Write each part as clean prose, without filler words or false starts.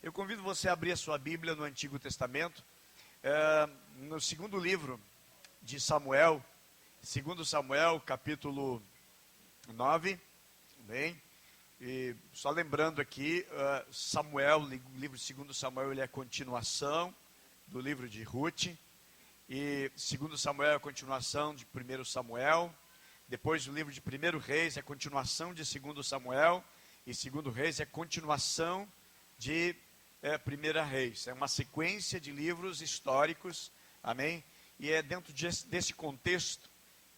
Eu convido você a abrir a sua Bíblia no Antigo Testamento, no segundo livro de Samuel, 2 Samuel, capítulo 9, bem, e só lembrando aqui, Samuel, o livro de 2 Samuel, ele é a continuação do livro de Ruth, e 2 Samuel é a continuação de 1 Samuel, depois o livro de 1 Reis é a continuação de 2 Samuel, e 2 Reis é a continuação de 1 Reis. É uma sequência de livros históricos, amém? E é dentro desse contexto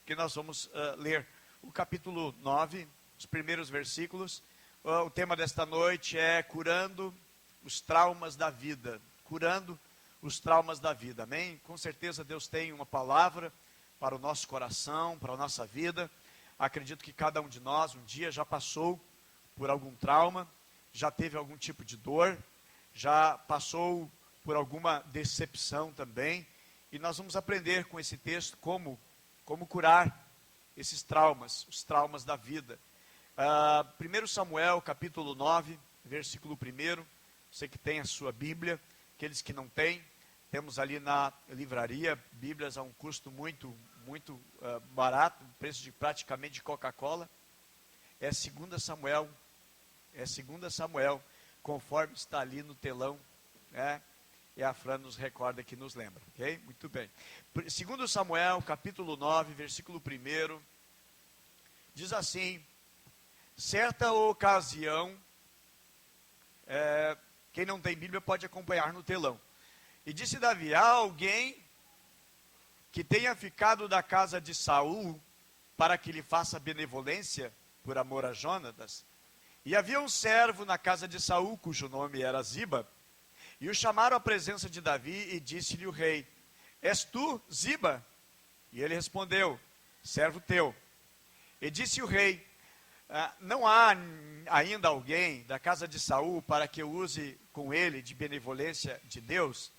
que nós vamos ler o capítulo 9, os primeiros versículos. O tema desta noite é curando os traumas da vida. Curando os traumas da vida, amém? Com certeza Deus tem uma palavra para o nosso coração, para a nossa vida. Acredito que cada um de nós um dia já passou por algum trauma, já teve algum tipo de dor, já passou por alguma decepção também, e nós vamos aprender com esse texto como curar esses traumas, os traumas da vida. 1 Samuel, capítulo 9, versículo 1, você que tem a sua Bíblia, aqueles que não têm, temos ali na livraria, Bíblias a um custo muito barato, preço de praticamente de Coca-Cola. É 2 Samuel, conforme está ali no telão, né? E a Fran nos recorda que nos lembra, ok? Muito bem. 2 Samuel, capítulo 9, versículo 1, diz assim: certa ocasião, quem não tem Bíblia pode acompanhar no telão. E disse Davi: há alguém que tenha ficado da casa de Saul para que lhe faça benevolência por amor a Jonatas? E havia um servo na casa de Saul, cujo nome era Ziba, e o chamaram à presença de Davi, e disse-lhe o rei: és tu, Ziba? E ele respondeu: servo teu. E disse o rei: não há ainda alguém da casa de Saul para que eu use com ele de benevolência de Deus?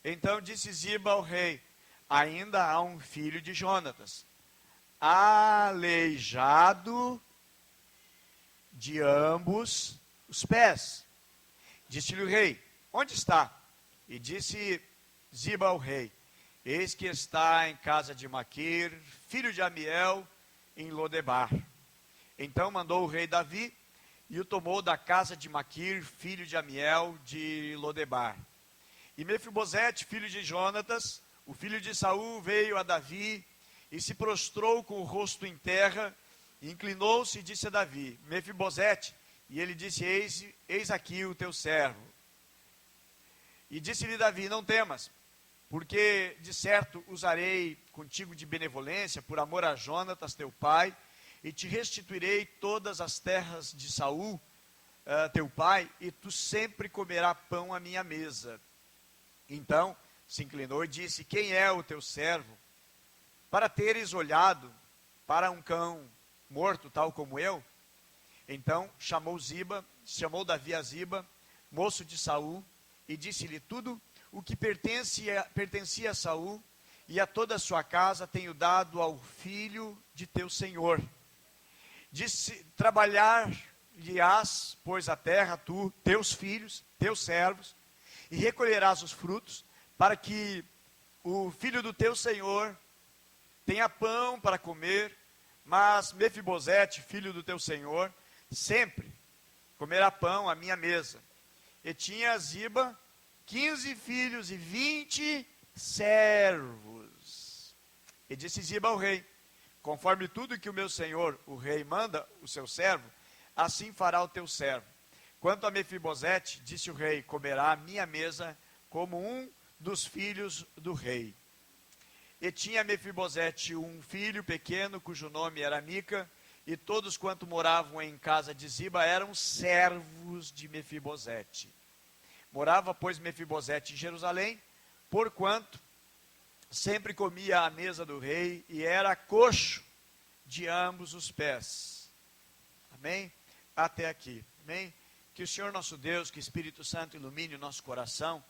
Então disse Ziba ao rei: ainda há um filho de Jonatas, aleijado de ambos os pés. Disse-lhe o rei: onde está? E disse Ziba ao rei: eis que está em casa de Maquir, filho de Amiel, em Lodebar. Então mandou o rei Davi, e o tomou da casa de Maquir, filho de Amiel, de Lodebar. E Mefibosete, filho de Jonatas, o filho de Saul, veio a Davi, e se prostrou com o rosto em terra, e inclinou-se e disse a Davi: Mefibosete. E ele disse: eis aqui o teu servo. E disse-lhe Davi: não temas, porque de certo usarei contigo de benevolência, por amor a Jonatas teu pai, e te restituirei todas as terras de Saul, teu pai, e tu sempre comerás pão à minha mesa. Então se inclinou e disse: quem é o teu servo, para teres olhado para um cão morto, tal como eu? Então chamou Davi a Ziba, moço de Saul, e disse-lhe: tudo o que pertencia a Saul e a toda a sua casa tenho dado ao filho de teu senhor. Disse: trabalhar-lhe-ás, pois, a terra, tu, teus filhos, teus servos, e recolherás os frutos, para que o filho do teu senhor tenha pão para comer. Mas Mefibosete, filho do teu senhor, sempre comerá pão à minha mesa. E tinha Ziba 15 filhos e 20 servos. E disse Ziba ao rei: conforme tudo que o meu senhor, o rei, manda o seu servo, assim fará o teu servo. Quanto a Mefibosete, disse o rei, comerá à minha mesa como um dos filhos do rei. E tinha Mefibosete um filho pequeno, cujo nome era Mica, e todos quanto moravam em casa de Ziba eram servos de Mefibosete. Morava, pois, Mefibosete em Jerusalém, porquanto sempre comia à mesa do rei, e era coxo de ambos os pés. Amém? Até aqui. Amém? Que o Senhor nosso Deus, que o Espírito Santo ilumine o nosso coração,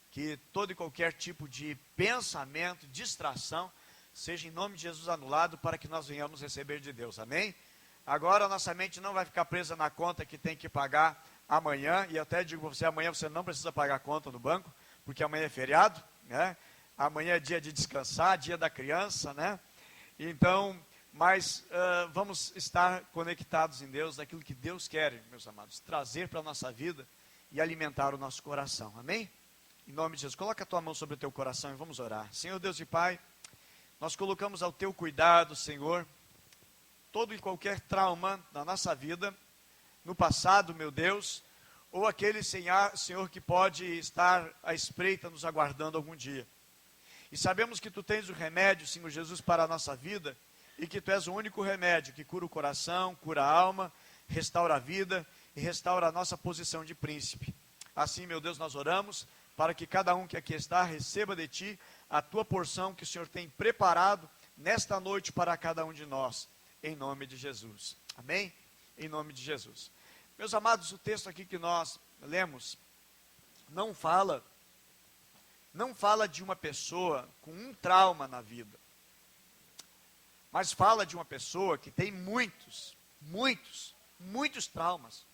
que todo e qualquer tipo de pensamento, distração, seja em nome de Jesus anulado, para que nós venhamos receber de Deus, amém? Agora a nossa mente não vai ficar presa na conta que tem que pagar amanhã, e até digo para você, amanhã você não precisa pagar a conta no banco, porque amanhã é feriado, né? Amanhã é dia de descansar, dia da criança, né? Então, mas vamos estar conectados em Deus, daquilo que Deus quer, meus amados, trazer para a nossa vida e alimentar o nosso coração, amém? Em nome de Jesus, coloca a tua mão sobre o teu coração e vamos orar. Senhor Deus e Pai, nós colocamos ao teu cuidado, Senhor, todo e qualquer trauma na nossa vida, no passado, meu Deus, ou aquele, Senhor, que pode estar à espreita nos aguardando algum dia. E sabemos que Tu tens o remédio, Senhor Jesus, para a nossa vida, e que Tu és o único remédio que cura o coração, cura a alma, restaura a vida e restaura a nossa posição de príncipe. Assim, meu Deus, nós oramos para que cada um que aqui está receba de Ti a Tua porção que o Senhor tem preparado nesta noite para cada um de nós, em nome de Jesus. Amém? Em nome de Jesus. Meus amados, o texto aqui que nós lemos não fala de uma pessoa com um trauma na vida, mas fala de uma pessoa que tem muitos traumas.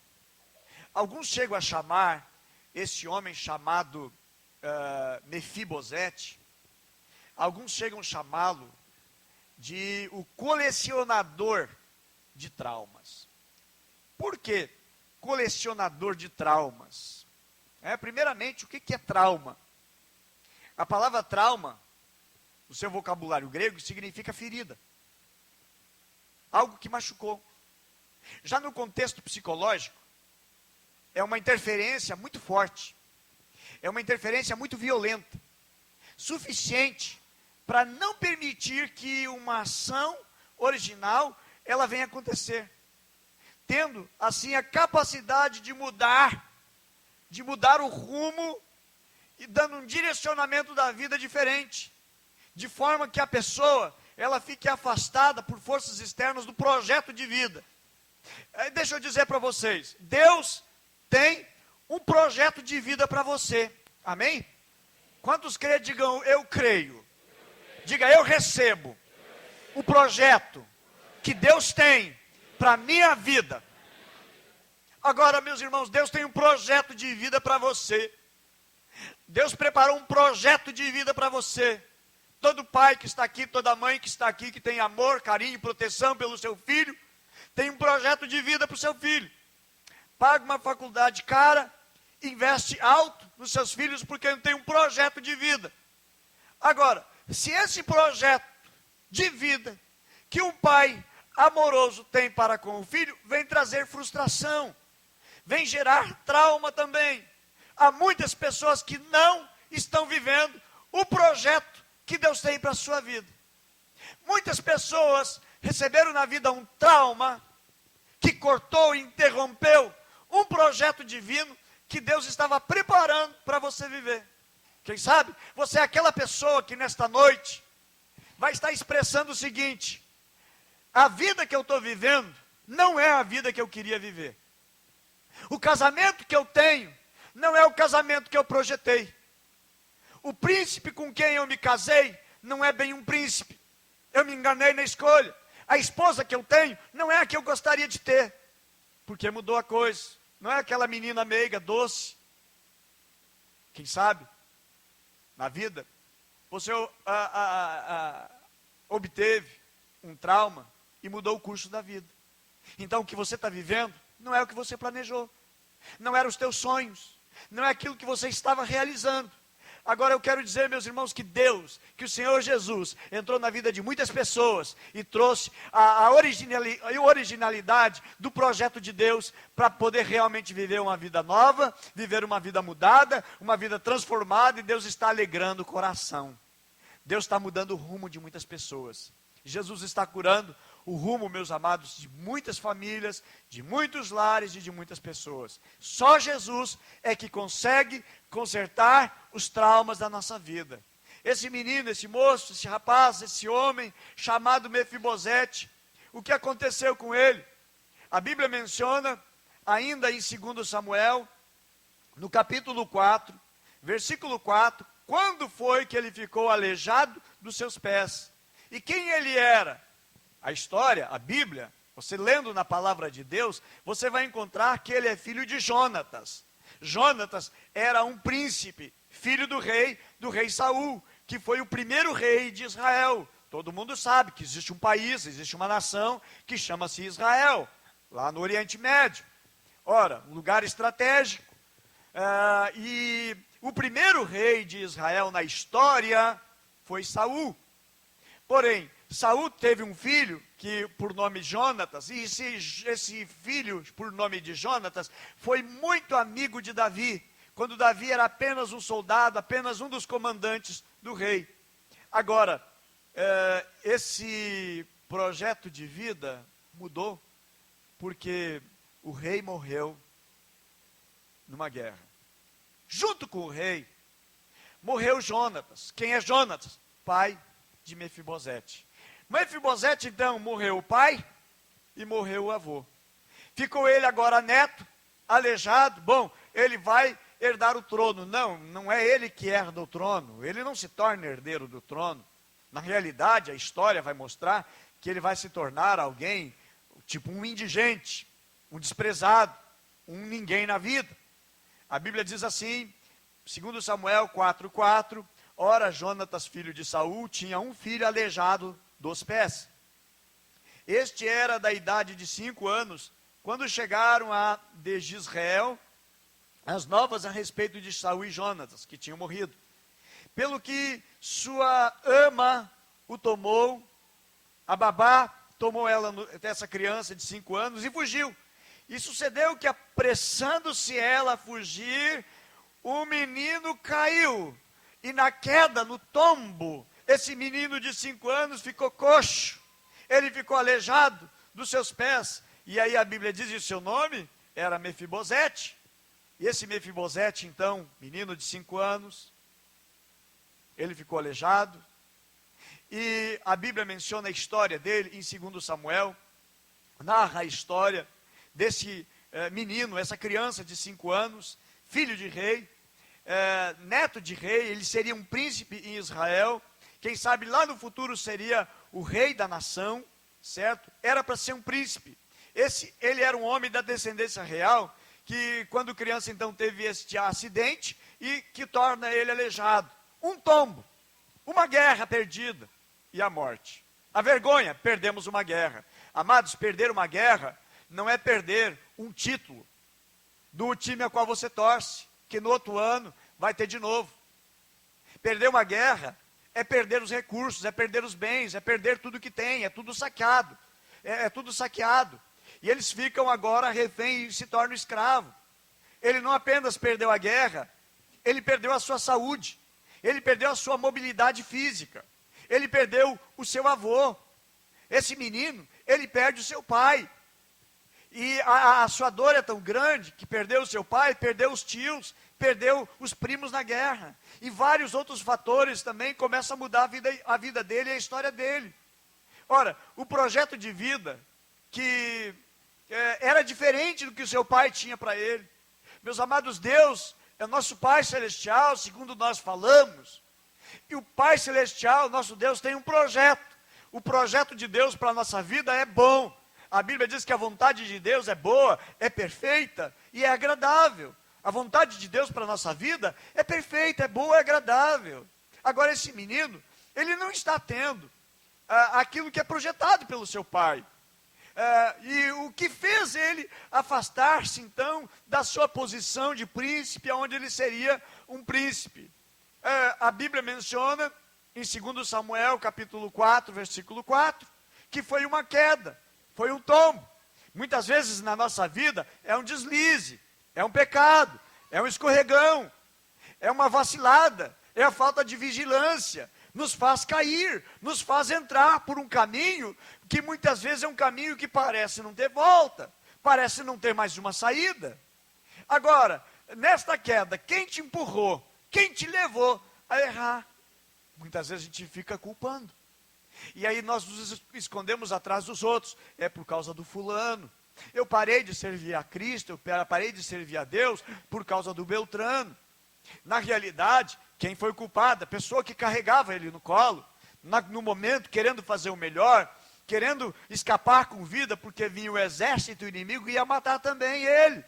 Alguns chegam a chamar esse homem chamado Mefibosete, alguns chegam a chamá-lo de o colecionador de traumas. Por que colecionador de traumas? Primeiramente, o que é trauma? A palavra trauma, no seu vocabulário grego, significa ferida. Algo que machucou. Já no contexto psicológico, é uma interferência muito forte. É uma interferência muito violenta. Suficiente para não permitir que uma ação original, ela venha acontecer. Tendo, assim, a capacidade de mudar o rumo e dando um direcionamento da vida diferente, de forma que a pessoa, ela fique afastada por forças externas do projeto de vida. Deixa eu dizer para vocês, Deus tem um projeto de vida para você, amém? Quantos creem, digam, eu creio. Diga, eu recebo o projeto que Deus tem para a minha vida. Agora, meus irmãos, Deus tem um projeto de vida para você. Deus preparou um projeto de vida para você. Todo pai que está aqui, toda mãe que está aqui, que tem amor, carinho e proteção pelo seu filho, tem um projeto de vida para o seu filho. Paga uma faculdade cara, investe alto nos seus filhos, porque tem um projeto de vida. Agora, se esse projeto de vida que um pai amoroso tem para com o filho, vem trazer frustração, vem gerar trauma também. Há muitas pessoas que não estão vivendo o projeto que Deus tem para a sua vida. Muitas pessoas receberam na vida um trauma que cortou e interrompeu um projeto divino que Deus estava preparando para você viver. Quem sabe, você é aquela pessoa que nesta noite vai estar expressando o seguinte: a vida que eu estou vivendo não é a vida que eu queria viver. O casamento que eu tenho não é o casamento que eu projetei. O príncipe com quem eu me casei não é bem um príncipe. Eu me enganei na escolha. A esposa que eu tenho não é a que eu gostaria de ter, porque mudou a coisa. Não é aquela menina meiga, doce. Quem sabe, na vida, você obteve um trauma e mudou o curso da vida. Então o que você está vivendo não é o que você planejou. Não eram os teus sonhos. Não é aquilo que você estava realizando. Agora eu quero dizer, meus irmãos, que Deus, que o Senhor Jesus entrou na vida de muitas pessoas e trouxe a originalidade do projeto de Deus para poder realmente viver uma vida nova, viver uma vida mudada, uma vida transformada, e Deus está alegrando o coração. Deus está mudando o rumo de muitas pessoas. Jesus está curando o rumo, meus amados, de muitas famílias, de muitos lares e de muitas pessoas. Só Jesus é que consegue consertar os traumas da nossa vida. Esse menino, esse moço, esse rapaz, esse homem chamado Mefibosete, o que aconteceu com ele? A Bíblia menciona, ainda em 2 Samuel, no capítulo 4, versículo 4, quando foi que ele ficou aleijado dos seus pés. E quem ele era? A história, a Bíblia, Você lendo na palavra de Deus, você vai encontrar que ele é filho de Jonatas. Jonatas era um príncipe, filho do rei Saul, que foi o primeiro rei de Israel. Todo mundo sabe que existe um país, existe uma nação que chama-se Israel, lá no Oriente Médio. Ora, um lugar estratégico. E o primeiro rei de Israel na história foi Saul. Porém, Saul teve um filho que por nome Jonatas, e esse filho por nome de Jonatas foi muito amigo de Davi, quando Davi era apenas um soldado, apenas um dos comandantes do rei. Agora, esse projeto de vida mudou, porque o rei morreu numa guerra. Junto com o rei, morreu Jonatas. Quem é Jonatas? Pai de Mefibosete. Mefibosete, então, morreu o pai e morreu o avô. Ficou ele agora neto, aleijado. Bom, ele vai herdar o trono. Não é ele que herda o trono. Ele não se torna herdeiro do trono. Na realidade, a história vai mostrar que ele vai se tornar alguém, tipo um indigente, um desprezado, um ninguém na vida. A Bíblia diz assim, 2 Samuel 4:4, ora, Jonatas, filho de Saul, tinha um filho aleijado dos pés. Este era da idade de 5 anos, quando chegaram de Jezreel as novas a respeito de Saul e Jonatas, que tinham morrido. Pelo que sua ama o tomou, a babá tomou essa criança de 5 anos e fugiu. E sucedeu que, apressando-se ela a fugir, o menino caiu. E na queda, no tombo, esse menino de 5 anos ficou coxo. Ele ficou aleijado dos seus pés. E aí a Bíblia diz que o seu nome era Mefibosete. E esse Mefibosete, então, menino de 5 anos, ele ficou aleijado. E a Bíblia menciona a história dele em 2 Samuel. Narra a história desse menino, essa criança de 5 anos, filho de rei, neto de rei. Ele seria um príncipe em Israel, quem sabe lá no futuro seria o rei da nação, certo? Era para ser um príncipe. Ele era um homem da descendência real, que quando criança então teve este acidente, e que torna ele aleijado. Um tombo, uma guerra perdida, e a morte. A vergonha, perdemos uma guerra. Amados, perder uma guerra não é perder um título do time a qual você torce, que no outro ano vai ter de novo. Perder uma guerra é perder os recursos, é perder os bens, é perder tudo que tem, é tudo saqueado. É tudo saqueado. E eles ficam agora refém e se tornam escravo. Ele não apenas perdeu a guerra, ele perdeu a sua saúde, ele perdeu a sua mobilidade física, ele perdeu o seu avô. Esse menino, ele perde o seu pai. E a sua dor é tão grande que perdeu o seu pai, perdeu os tios, perdeu os primos na guerra. E vários outros fatores também começam a mudar a vida dele e a história dele. Ora, o projeto de vida que era diferente do que o seu pai tinha para ele. Meus amados, Deus é nosso Pai Celestial, segundo nós falamos. E o Pai Celestial, nosso Deus, tem um projeto. O projeto de Deus para a nossa vida é bom. A Bíblia diz que a vontade de Deus é boa, é perfeita e é agradável. A vontade de Deus para a nossa vida é perfeita, é boa, é agradável. Agora esse menino, ele não está tendo aquilo que é projetado pelo seu pai. E o que fez ele afastar-se então da sua posição de príncipe, onde ele seria um príncipe. A Bíblia menciona em 2 Samuel capítulo 4, versículo 4, que foi uma queda. Foi um tombo. Muitas vezes na nossa vida é um deslize, é um pecado, é um escorregão, é uma vacilada, é a falta de vigilância. Nos faz cair, nos faz entrar por um caminho que muitas vezes é um caminho que parece não ter volta, parece não ter mais uma saída. Agora, nesta queda, quem te empurrou, quem te levou a errar? Muitas vezes a gente fica culpando. E aí nós nos escondemos atrás dos outros. É por causa do fulano. Eu parei de servir a Cristo, eu parei de servir a Deus por causa do Beltrano. Na realidade, quem foi culpado? A pessoa que carregava ele no colo, no momento, querendo fazer o melhor, querendo escapar com vida, porque vinha o exército inimigo e ia matar também ele.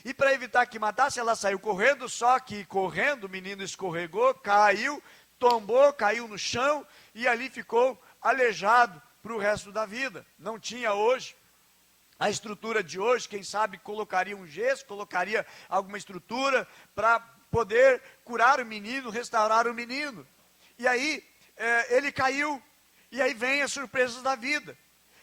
E para evitar que matasse, ela saiu correndo, só que correndo, o menino escorregou, caiu, tombou, caiu no chão, e ali ficou aleijado para o resto da vida. Não tinha hoje a estrutura de hoje, quem sabe colocaria um gesso, colocaria alguma estrutura para poder curar o menino, restaurar o menino. E aí, ele caiu, e aí vem as surpresas da vida.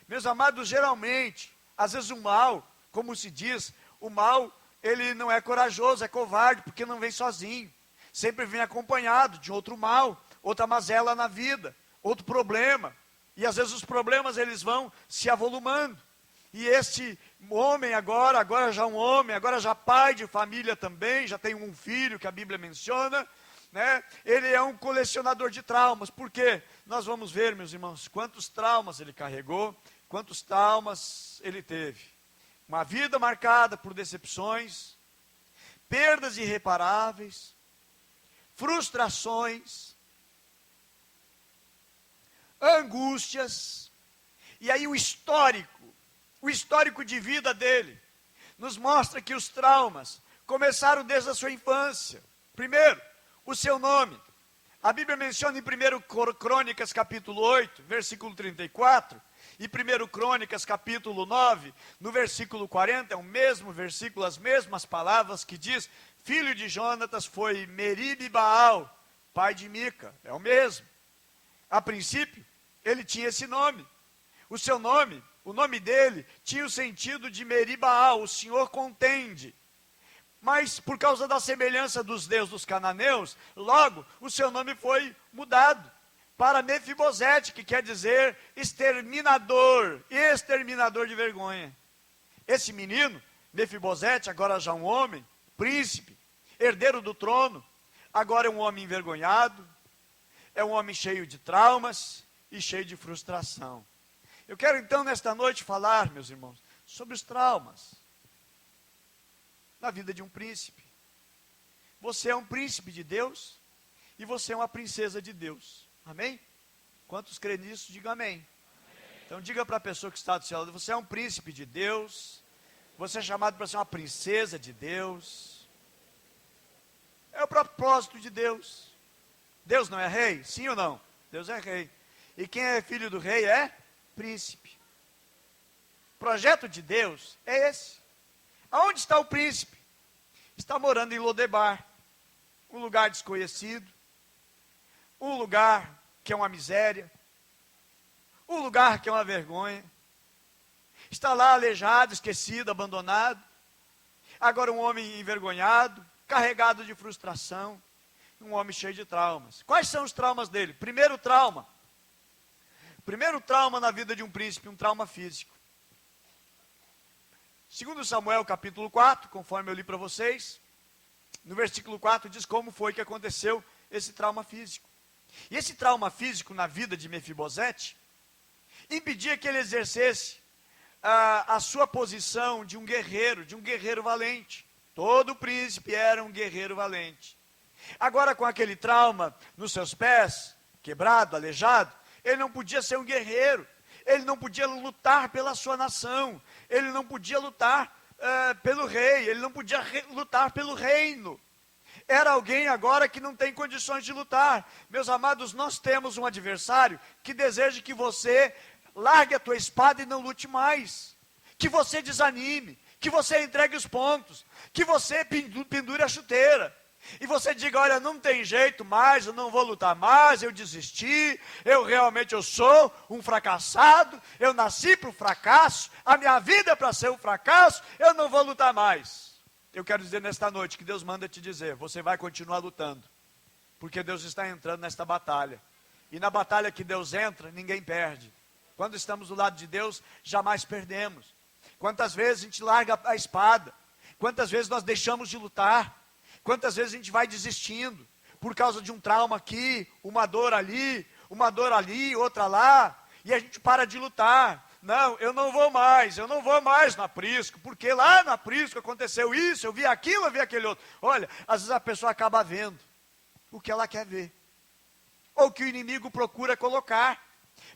Meus amados, geralmente, às vezes o mal, como se diz, o mal, ele não é corajoso, é covarde, porque não vem sozinho. Sempre vem acompanhado de outro mal, outra mazela na vida, outro problema. E às vezes os problemas, eles vão se avolumando. E este homem agora já um homem, agora já pai de família também, já tem um filho que a Bíblia menciona, né? Ele é um colecionador de traumas. Por quê? Nós vamos ver, meus irmãos, quantos traumas ele carregou, quantos traumas ele teve. Uma vida marcada por decepções, perdas irreparáveis, frustrações, angústias. E aí o histórico de vida dele, nos mostra que os traumas começaram desde a sua infância. Primeiro, o seu nome. A Bíblia menciona em 1 Crônicas capítulo 8, versículo 34, e 1 Crônicas capítulo 9, no versículo 40, é o mesmo versículo, as mesmas palavras que diz, filho de Jonatas foi Merib-Baal, pai de Mica, é o mesmo. A princípio, ele tinha esse nome. O seu nome, o nome dele, tinha o sentido de Merib-Baal, o Senhor contende. Mas por causa da semelhança dos deuses dos cananeus, logo o seu nome foi mudado para Mefibosete, que quer dizer exterminador de vergonha. Esse menino, Mefibosete, agora já um homem, príncipe, herdeiro do trono, agora é um homem envergonhado, é um homem cheio de traumas e cheio de frustração. Eu quero então nesta noite falar, meus irmãos, sobre os traumas na vida de um príncipe. Você é um príncipe de Deus e você é uma princesa de Deus. Amém? Quantos creem nisso, diga amém. Amém. Então diga para a pessoa que está do seu lado, você é um príncipe de Deus, você é chamado para ser uma princesa de Deus. É o propósito de Deus. Deus não é rei? Sim ou não? Deus é rei. E quem é filho do rei é príncipe. O projeto de Deus é esse. Aonde está o príncipe? Está morando em Lodebar, um lugar desconhecido, um lugar que é uma miséria, um lugar que é uma vergonha. Está lá aleijado, esquecido, abandonado. Agora um homem envergonhado, carregado de frustração, um homem cheio de traumas. Quais são os traumas dele? Primeiro trauma na vida de um príncipe, um trauma físico. Segundo Samuel capítulo 4, conforme eu li para vocês, no versículo 4 diz como foi que aconteceu esse trauma físico. E esse trauma físico na vida de Mefibosete impedia que ele exercesse a sua posição de um guerreiro valente. Todo príncipe era um guerreiro valente. Agora com aquele trauma nos seus pés, quebrado, aleijado, ele não podia ser um guerreiro. Ele não podia lutar pela sua nação, ele não podia lutar pelo rei, ele não podia lutar pelo reino. Era alguém agora que não tem condições de lutar. Meus amados, nós temos um adversário que deseja que você largue a tua espada e não lute mais. Que você desanime, que você entregue os pontos, que você pendure a chuteira. E você diga, olha, não tem jeito mais, eu não vou lutar mais, eu desisti, eu sou um fracassado, eu nasci para o fracasso, a minha vida é para ser um fracasso, eu não vou lutar mais. Eu quero dizer nesta noite que Deus manda te dizer, você vai continuar lutando, porque Deus está entrando nesta batalha. E na batalha que Deus entra, ninguém perde. Quando estamos do lado de Deus, jamais perdemos. Quantas vezes a gente larga a espada, quantas vezes nós deixamos de lutar, quantas vezes a gente vai desistindo, por causa de um trauma aqui, uma dor ali, outra lá, e a gente para de lutar. Não, eu não vou mais no aprisco, porque lá no aprisco aconteceu isso, eu vi aquilo, eu vi aquele outro. Olha, às vezes a pessoa acaba vendo o que ela quer ver, ou o que o inimigo procura colocar.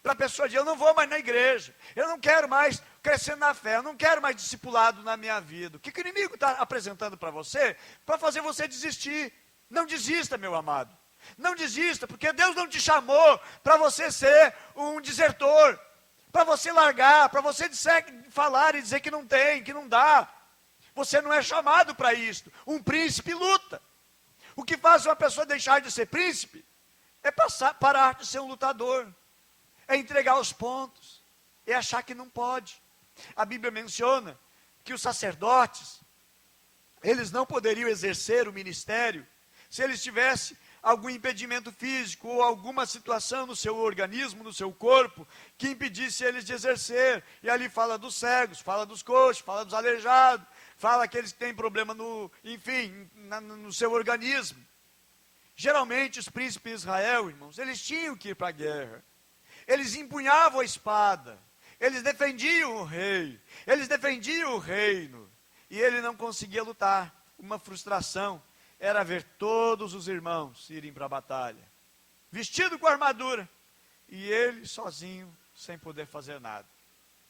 Para a pessoa dizer, eu não vou mais na igreja, eu não quero mais crescer na fé, eu não quero mais discipulado na minha vida. O que o inimigo está apresentando para você? Para fazer você desistir. Não desista, meu amado. Não desista, porque Deus não te chamou para você ser um desertor, para você largar, para você falar e dizer que não tem, que não dá. Você não é chamado para isso. Um príncipe luta. O que faz uma pessoa deixar de ser príncipe é parar de ser um lutador. É entregar os pontos, é achar que não pode. A Bíblia menciona que os sacerdotes, eles não poderiam exercer o ministério se eles tivessem algum impedimento físico ou alguma situação no seu organismo, no seu corpo, que impedisse eles de exercer. E ali fala dos cegos, fala dos coxos, fala dos aleijados, fala aqueles que têm problema no seu organismo. Geralmente os príncipes de Israel, irmãos, eles tinham que ir para a guerra. Eles empunhavam a espada, eles defendiam o rei, eles defendiam o reino, e ele não conseguia lutar. Uma frustração era ver todos os irmãos irem para a batalha, vestido com armadura, e ele sozinho, sem poder fazer nada.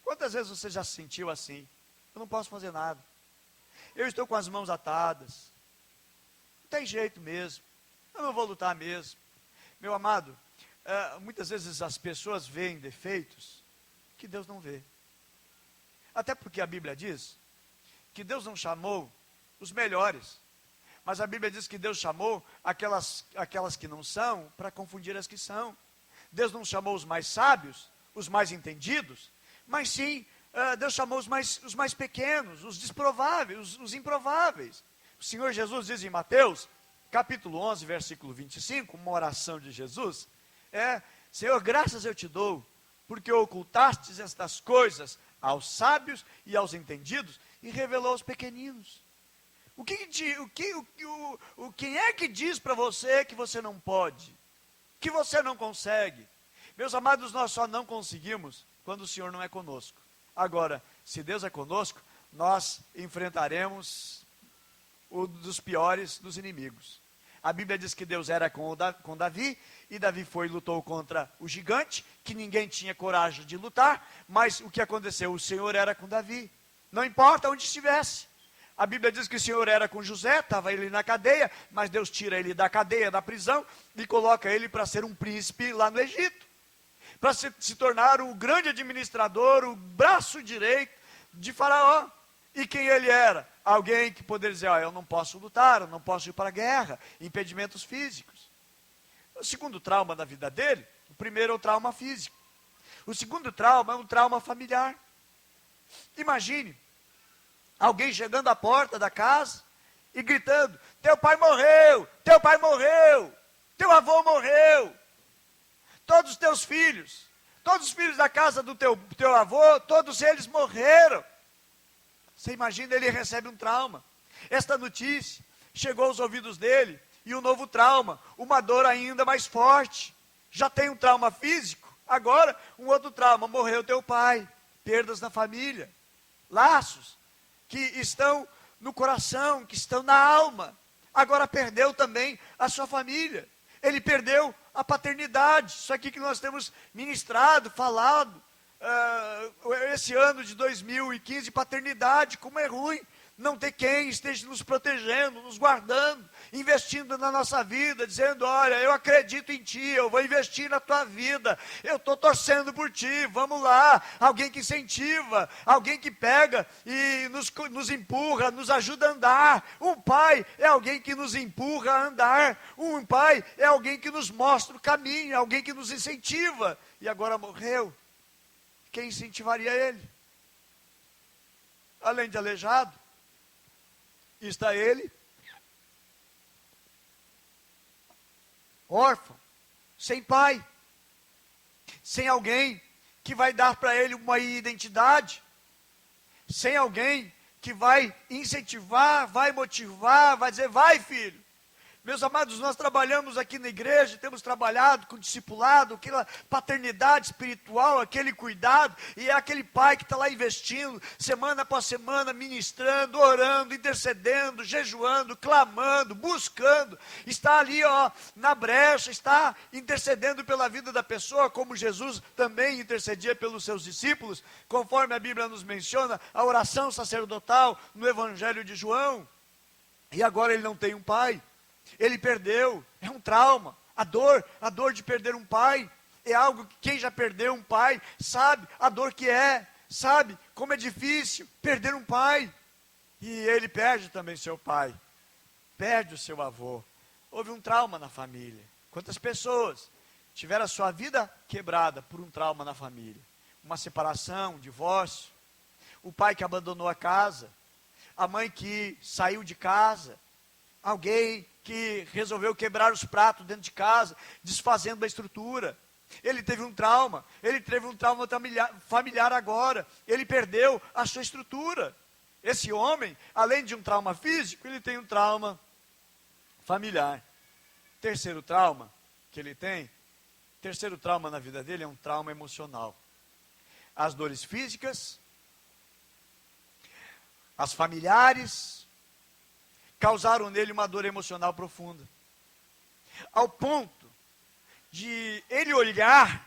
Quantas vezes você já se sentiu assim? Eu não posso fazer nada, eu estou com as mãos atadas, não tem jeito mesmo, eu não vou lutar mesmo. Meu amado, muitas vezes as pessoas veem defeitos que Deus não vê. Até porque a Bíblia diz que Deus não chamou os melhores, mas a Bíblia diz que Deus chamou aquelas que não são para confundir as que são. Deus não chamou os mais sábios, os mais entendidos, mas sim, Deus chamou os mais pequenos, os desprováveis, os improváveis. O Senhor Jesus diz em Mateus, capítulo 11, versículo 25, uma oração de Jesus, Senhor, graças eu te dou, porque ocultastes estas coisas aos sábios e aos entendidos, e revelou aos pequeninos. Quem é que diz para você que você não pode, que você não consegue? Meus amados, nós só não conseguimos quando o Senhor não é conosco. Agora, se Deus é conosco, nós enfrentaremos um dos piores dos inimigos. A Bíblia diz que Deus era com Davi, e Davi foi e lutou contra o gigante, que ninguém tinha coragem de lutar, mas o que aconteceu? O Senhor era com Davi, não importa onde estivesse. A Bíblia diz que o Senhor era com José, estava ele na cadeia, mas Deus tira ele da cadeia, da prisão, e coloca ele para ser um príncipe lá no Egito, para se tornar o grande administrador, o braço direito de Faraó. E quem ele era? Alguém que poderia dizer, eu não posso lutar, eu não posso ir para a guerra, impedimentos físicos. O segundo trauma da vida dele, o primeiro é o trauma físico. O segundo trauma é um trauma familiar. Imagine, alguém chegando à porta da casa e gritando, teu pai morreu, teu teu avô morreu, todos os teus filhos, todos os filhos da casa do teu avô, todos eles morreram. Você imagina, ele recebe um trauma. Esta notícia chegou aos ouvidos dele, e um novo trauma, uma dor ainda mais forte. Já tem um trauma físico, agora um outro trauma, morreu teu pai, perdas na família, laços que estão no coração, que estão na alma. Agora perdeu também a sua família, ele perdeu a paternidade. Isso aqui que nós temos ministrado, falado, esse ano de 2015, paternidade, como é ruim não ter quem esteja nos protegendo, nos guardando, investindo na nossa vida, dizendo, olha, eu acredito em ti, eu vou investir na tua vida, eu estou torcendo por ti, vamos lá. Alguém que incentiva, alguém que pega e nos empurra, nos ajuda a andar. Um pai é alguém que nos empurra a andar, um pai é alguém que nos mostra o caminho, alguém que nos incentiva. E agora morreu, quem incentivaria ele? Além de aleijado, está ele, órfão, sem pai, sem alguém que vai dar para ele uma identidade, sem alguém que vai incentivar, vai motivar, vai dizer, vai filho, Meus amados, nós trabalhamos aqui na igreja, temos trabalhado com discipulado, aquela paternidade espiritual, aquele cuidado, e é aquele pai que está lá investindo, semana após semana, ministrando, orando, intercedendo, jejuando, clamando, buscando, está ali, na brecha, está intercedendo pela vida da pessoa, como Jesus também intercedia pelos seus discípulos, conforme a Bíblia nos menciona, a oração sacerdotal no Evangelho de João. E agora ele não tem um pai. Ele perdeu, é um trauma. A dor de perder um pai, é algo que quem já perdeu um pai, sabe a dor que é, sabe como é difícil perder um pai. E ele perde também seu pai, perde o seu avô. Houve um trauma na família. Quantas pessoas tiveram a sua vida quebrada por um trauma na família? Uma separação, um divórcio, o pai que abandonou a casa, a mãe que saiu de casa, alguém que resolveu quebrar os pratos dentro de casa, desfazendo a estrutura. Ele teve um trauma familiar agora, ele perdeu a sua estrutura. Esse homem, além de um trauma físico, ele tem um trauma familiar. Terceiro trauma que ele tem, terceiro trauma na vida dele é um trauma emocional. As dores físicas, as familiares, causaram nele uma dor emocional profunda, ao ponto de ele olhar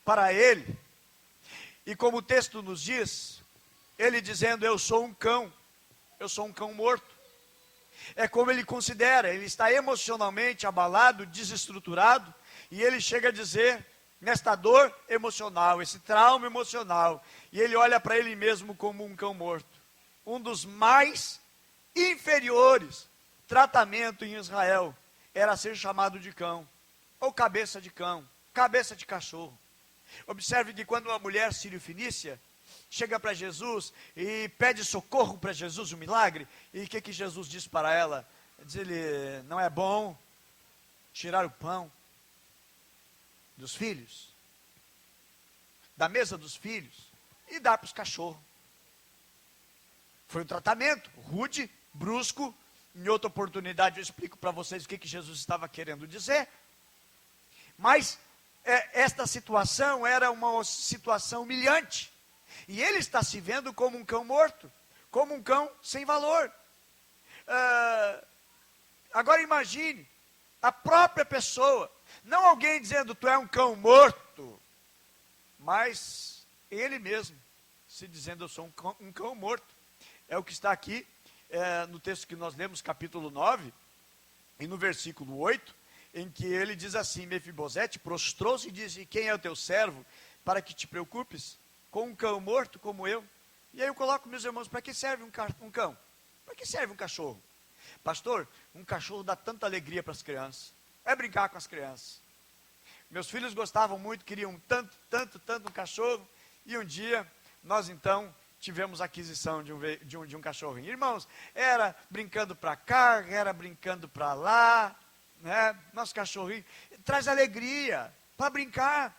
para ele, e como o texto nos diz, ele dizendo, eu sou um cão morto. É como ele considera, ele está emocionalmente abalado, desestruturado, e ele chega a dizer, nesta dor emocional, esse trauma emocional, e ele olha para ele mesmo como um cão morto. Um dos mais inferiores tratamento em Israel era ser chamado de cão, ou cabeça de cão, cabeça de cachorro. Observe que quando uma mulher sírio-fenícia chega para Jesus e pede socorro para Jesus, um milagre, e o que Jesus diz para ela? Diz-lhe, não é bom tirar o pão dos filhos, da mesa dos filhos, e dar para os cachorros. Foi um tratamento rude, brusco. Em outra oportunidade eu explico para vocês o que Jesus estava querendo dizer. Mas esta situação era uma situação humilhante. E ele está se vendo como um cão morto, como um cão sem valor. Agora imagine, a própria pessoa, não alguém dizendo, tu é um cão morto, mas ele mesmo se dizendo, eu sou um cão morto. É o que está aqui no texto que nós lemos, capítulo 9, e no versículo 8, em que ele diz assim, Mefibosete prostrou-se e disse, quem é o teu servo, para que te preocupes com um cão morto como eu? E aí eu coloco, meus irmãos, para que serve um cão? Para que serve um cachorro? Pastor, um cachorro dá tanta alegria para as crianças, é brincar com as crianças. Meus filhos gostavam muito, queriam tanto um cachorro, e um dia, nós então tivemos a aquisição de um cachorrinho. Irmãos, era brincando para cá, era brincando para lá, né? Nosso cachorrinho traz alegria para brincar.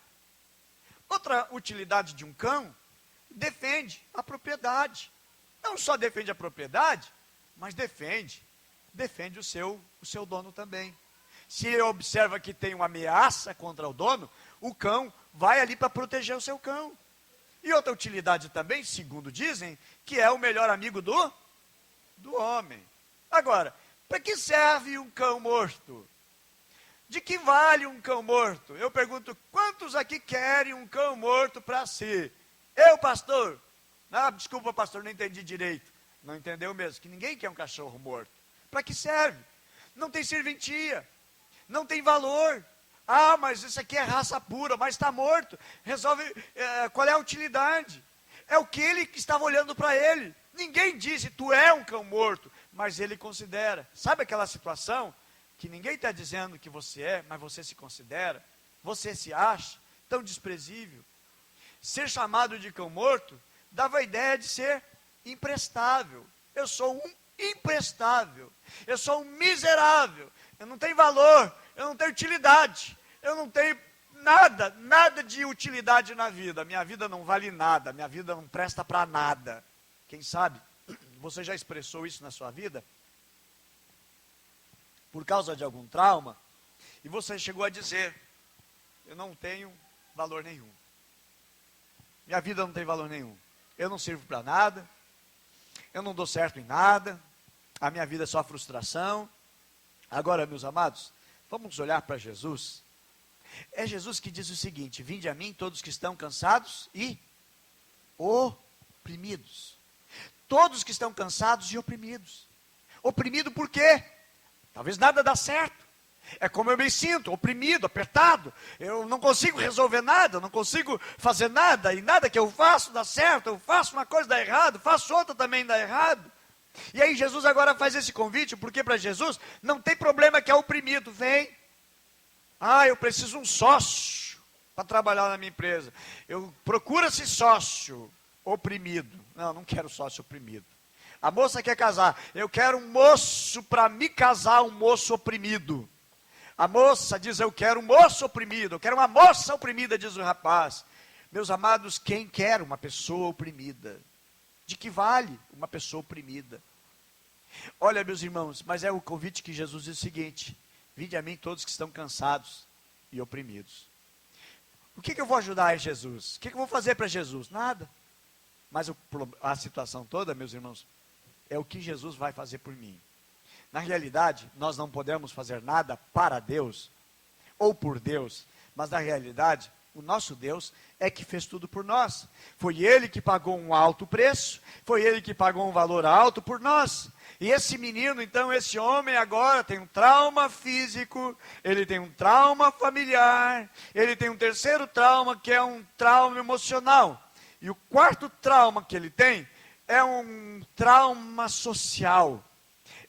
Outra utilidade de um cão, defende a propriedade. Não só defende a propriedade, mas defende o seu dono também. Se ele observa que tem uma ameaça contra o dono, o cão vai ali para proteger o seu cão. E outra utilidade também, segundo dizem, que é o melhor amigo do homem. Agora, para que serve um cão morto? De que vale um cão morto? Eu pergunto, quantos aqui querem um cão morto para si? Eu, pastor? Desculpa, pastor, não entendi direito. Não entendeu mesmo, que ninguém quer um cachorro morto. Para que serve? Não tem serventia, não tem valor. Mas isso aqui é raça pura, mas está morto. Resolve, qual é a utilidade? É o que ele estava olhando para ele. Ninguém disse, tu é um cão morto, mas ele considera. Sabe aquela situação que ninguém está dizendo que você é, mas você se considera? Você se acha tão desprezível? Ser chamado de cão morto dava a ideia de ser imprestável. Eu sou um imprestável. Eu sou um miserável. Eu não tenho valor, eu não tenho utilidade. Eu não tenho nada de utilidade na vida. Minha vida não vale nada, minha vida não presta para nada. Quem sabe, você já expressou isso na sua vida? por causa de algum trauma, e você chegou a dizer: eu não tenho valor nenhum. Minha vida não tem valor nenhum. Eu não sirvo para nada. Eu não dou certo em nada. A minha vida é só frustração. Agora, meus amados, vamos olhar para Jesus. É Jesus que diz o seguinte: vinde a mim todos que estão cansados e oprimidos. Todos que estão cansados e oprimidos. Oprimido por quê? Talvez nada dá certo. É como eu me sinto, oprimido, apertado. Eu não consigo resolver nada, eu não consigo fazer nada. E nada que eu faço dá certo. Eu faço uma coisa dá errado, faço outra também dá errado. E aí Jesus agora faz esse convite, porque para Jesus não tem problema que é oprimido. Vem. Eu preciso de um sócio para trabalhar na minha empresa. Procura-se sócio oprimido. Não quero sócio oprimido. A moça quer casar. Eu quero um moço para me casar, um moço oprimido. A moça diz: eu quero um moço oprimido. Eu quero uma moça oprimida, diz o rapaz. Meus amados, quem quer uma pessoa oprimida? De que vale uma pessoa oprimida? Olha, meus irmãos, mas é o convite que Jesus diz o seguinte: vinde a mim todos que estão cansados e oprimidos. O que eu vou ajudar em Jesus? O que eu vou fazer para Jesus? Nada. Mas a situação toda, meus irmãos, é o que Jesus vai fazer por mim. Na realidade, nós não podemos fazer nada para Deus, ou por Deus, mas na realidade, o nosso Deus é que fez tudo por nós. Foi Ele que pagou um alto preço, foi Ele que pagou um valor alto por nós. E esse menino, então, esse homem agora tem um trauma físico, ele tem um trauma familiar, ele tem um terceiro trauma que é um trauma emocional. E o quarto trauma que ele tem é um trauma social.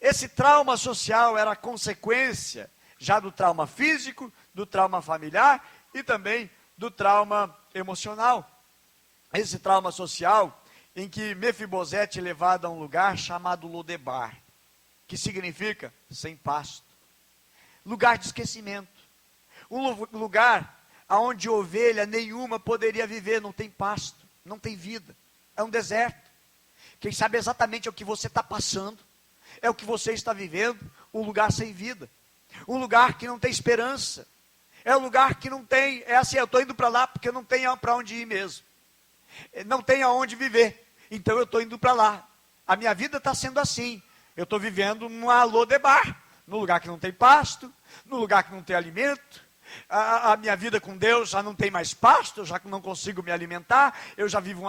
Esse trauma social era consequência já do trauma físico, do trauma familiar e também do trauma emocional. Esse trauma social em que Mefibosete é levado a um lugar chamado Lodebar, que significa sem pasto, lugar de esquecimento, um lugar onde ovelha nenhuma poderia viver, não tem pasto, não tem vida, é um deserto. Quem sabe exatamente é o que você está passando, é o que você está vivendo, um lugar sem vida, um lugar que não tem esperança, é um lugar que não tem, é assim, eu estou indo para lá porque eu não tenho para onde ir mesmo, não tenho aonde viver, então eu estou indo para lá, a minha vida está sendo assim, eu estou vivendo numa Lodebar, num lugar que não tem pasto, num lugar que não tem alimento. A minha vida com Deus já não tem mais pasto, eu já não consigo me alimentar, eu já vivo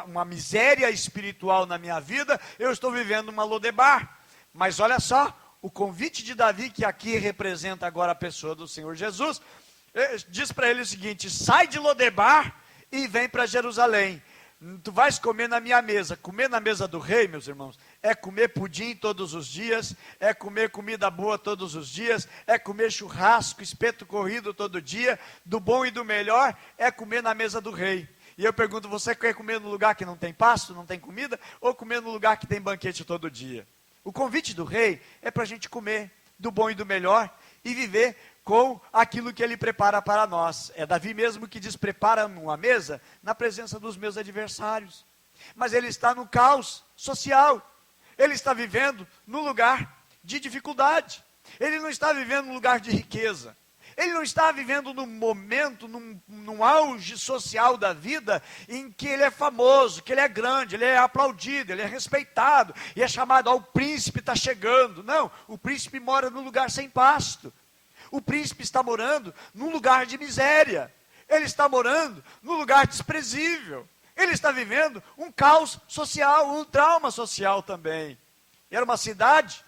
uma miséria espiritual na minha vida, eu estou vivendo uma Lodebar. Mas olha só, o convite de Davi, que aqui representa agora a pessoa do Senhor Jesus, diz para ele o seguinte: sai de Lodebar e vem para Jerusalém. Tu vais comer na minha mesa. Comer na mesa do rei, meus irmãos, é comer pudim todos os dias, é comer comida boa todos os dias, é comer churrasco, espeto corrido todo dia, do bom e do melhor, é comer na mesa do rei. E eu pergunto, você quer comer no lugar que não tem pasto, não tem comida, ou comer no lugar que tem banquete todo dia? O convite do rei é para a gente comer do bom e do melhor e viver com aquilo que ele prepara para nós. É Davi mesmo que diz: prepara-me uma mesa na presença dos meus adversários. Mas ele está no caos social, ele está vivendo num lugar de dificuldade, ele não está vivendo num lugar de riqueza, ele não está vivendo num momento, num auge social da vida, em que ele é famoso, que ele é grande, ele é aplaudido, ele é respeitado, e é chamado: o príncipe está chegando. Não, o príncipe mora num lugar sem pasto. O príncipe está morando num lugar de miséria, ele está morando num lugar desprezível, ele está vivendo um caos social, um trauma social também. Era uma cidade,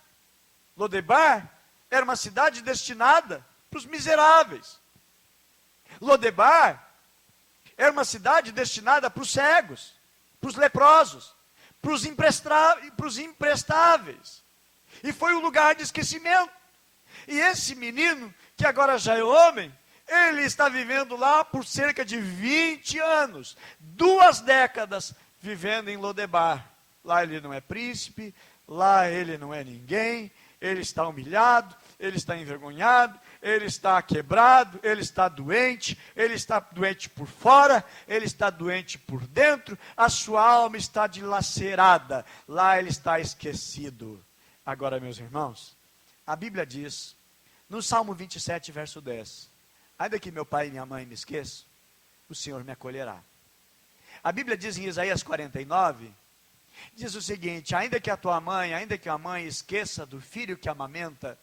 Lodebar, era uma cidade destinada para os miseráveis. Lodebar era uma cidade destinada para os cegos, para os leprosos, para os imprestáveis. E foi um lugar de esquecimento. E esse menino, que agora já é homem, ele está vivendo lá por cerca de 20 anos, 2 décadas, vivendo em Lodebar. Lá ele não é príncipe, lá ele não é ninguém, ele está humilhado, ele está envergonhado, ele está quebrado, ele está doente por fora, ele está doente por dentro, a sua alma está dilacerada, lá ele está esquecido. Agora, meus irmãos, A Bíblia diz, no Salmo 27, verso 10, ainda que meu pai e minha mãe me esqueçam, o Senhor me acolherá. A Bíblia diz em Isaías 49, diz o seguinte, ainda que a tua mãe, ainda que a mãe esqueça do filho que amamenta,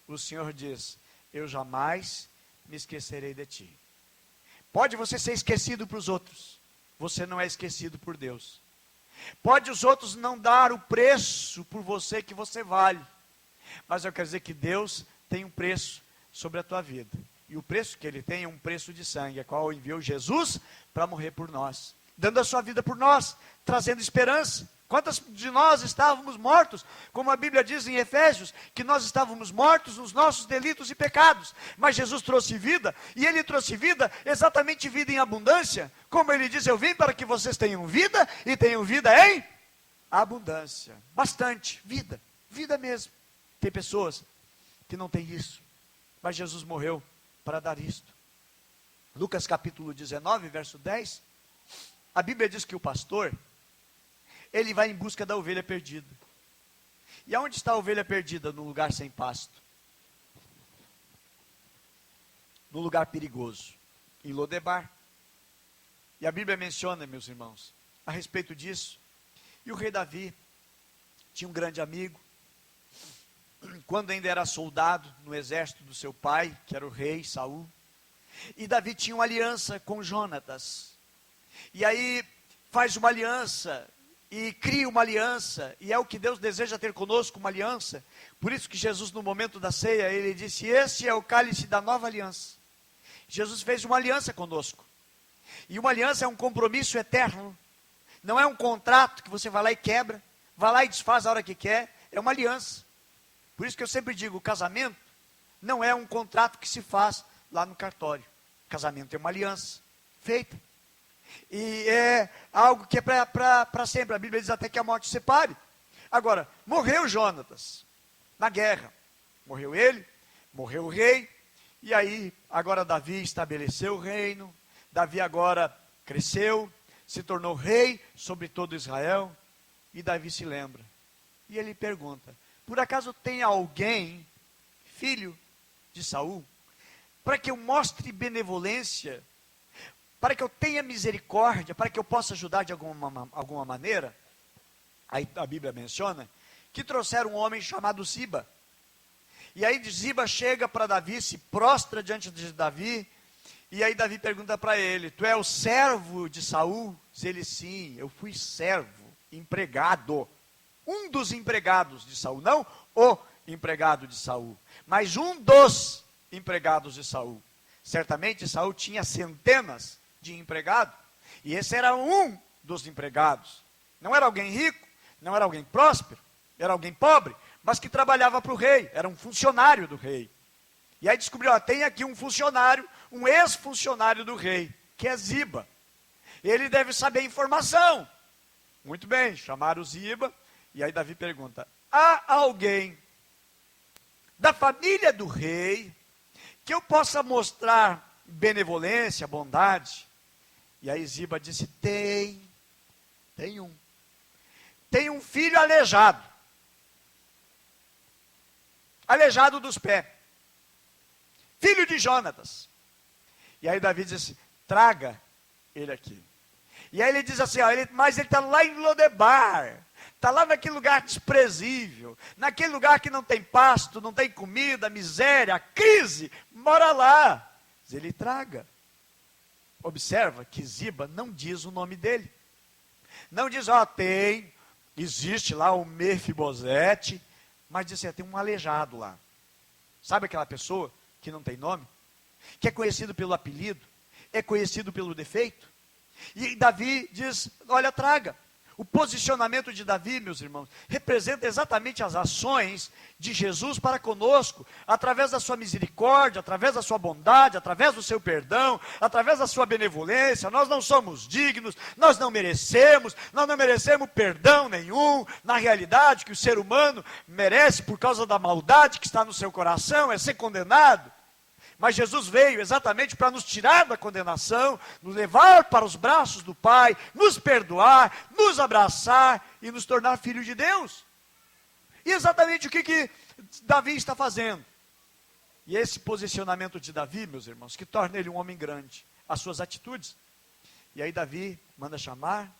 o Senhor diz, eu jamais me esquecerei de ti. Pode você ser esquecido para os outros, você não é esquecido por Deus. Pode os outros não dar o preço por você que você vale, mas eu quero dizer que Deus tem um preço sobre a tua vida. E o preço que Ele tem é um preço de sangue, a qual enviou Jesus para morrer por nós, dando a sua vida por nós, trazendo esperança. Quantos de nós estávamos mortos, como a Bíblia diz em Efésios, que nós estávamos mortos nos nossos delitos e pecados, mas Jesus trouxe vida, e Ele trouxe vida, exatamente vida em abundância, como Ele diz, eu vim para que vocês tenham vida, e tenham vida em abundância, bastante, vida mesmo. Tem pessoas que não têm isso, mas Jesus morreu para dar isto. Lucas capítulo 19, verso 10, a Bíblia diz que o pastor, ele vai em busca da ovelha perdida. E aonde está a ovelha perdida? No lugar sem pasto. No lugar perigoso. Em Lodebar. E a Bíblia menciona, meus irmãos, a respeito disso. E o rei Davi tinha um grande amigo. Quando ainda era soldado no exército do seu pai, que era o rei Saul. E Davi tinha uma aliança com Jonatas. E aí faz uma aliança e cria uma aliança, e é o que Deus deseja ter conosco, uma aliança. Por isso que Jesus, no momento da ceia, Ele disse, este é o cálice da nova aliança. Jesus fez uma aliança conosco, e uma aliança é um compromisso eterno, não é um contrato que você vai lá e quebra, vai lá e desfaz a hora que quer, é uma aliança. Por isso que eu sempre digo, o casamento não é um contrato que se faz lá no cartório, casamento é uma aliança, feita. E é algo que é para sempre. A Bíblia diz até que a morte separe. Agora, morreu Jonatas na guerra. Morreu ele, morreu o rei. E aí, agora Davi estabeleceu o reino. Davi agora cresceu, se tornou rei sobre todo Israel. E Davi se lembra. E ele pergunta, por acaso tem alguém, filho de Saul, para que eu mostre benevolência, para que eu tenha misericórdia, para que eu possa ajudar de alguma maneira? Aí a Bíblia menciona que trouxeram um homem chamado Ziba. E aí Ziba chega para Davi, se prostra diante de Davi, e aí Davi pergunta para ele, tu é o servo de Saul? Diz ele, sim, eu fui servo, empregado, um dos empregados de Saul, não o empregado de Saul, mas um dos empregados de Saul. Certamente Saul tinha centenas de empregado, e esse era um dos empregados. Não era alguém rico, não era alguém próspero, era alguém pobre, mas que trabalhava para o rei, era um funcionário do rei. E aí descobriu, ó, tem aqui um funcionário, um ex-funcionário do rei, que é Ziba. Ele deve saber informação. Muito bem, chamaram o Ziba, e aí Davi pergunta, há alguém da família do rei que eu possa mostrar benevolência, bondade? E aí Ziba disse, tem um. Tem um filho aleijado. Aleijado dos pés. Filho de Jonatas. E aí Davi disse, traga ele aqui. E aí ele diz assim, ó, mas ele está lá em Lodebar. Está lá naquele lugar desprezível. Naquele lugar que não tem pasto, não tem comida, miséria, crise. Mora lá. Diz ele, traga. Observa que Ziba não diz o nome dele. Não diz, ó, existe lá o Mefibosete, mas diz assim, tem um aleijado lá. Sabe aquela pessoa que não tem nome? Que é conhecido pelo apelido? É conhecido pelo defeito? E Davi diz, olha, traga. O posicionamento de Davi, meus irmãos, representa exatamente as ações de Jesus para conosco, através da sua misericórdia, através da sua bondade, através do seu perdão, através da sua benevolência. Nós não somos dignos, nós não merecemos perdão nenhum. Na realidade, que o ser humano merece por causa da maldade que está no seu coração, é ser condenado. Mas Jesus veio exatamente para nos tirar da condenação, nos levar para os braços do Pai, nos perdoar, nos abraçar e nos tornar filhos de Deus. E exatamente o que Davi está fazendo. E esse posicionamento de Davi, meus irmãos, que torna ele um homem grande, as suas atitudes. E aí Davi manda chamar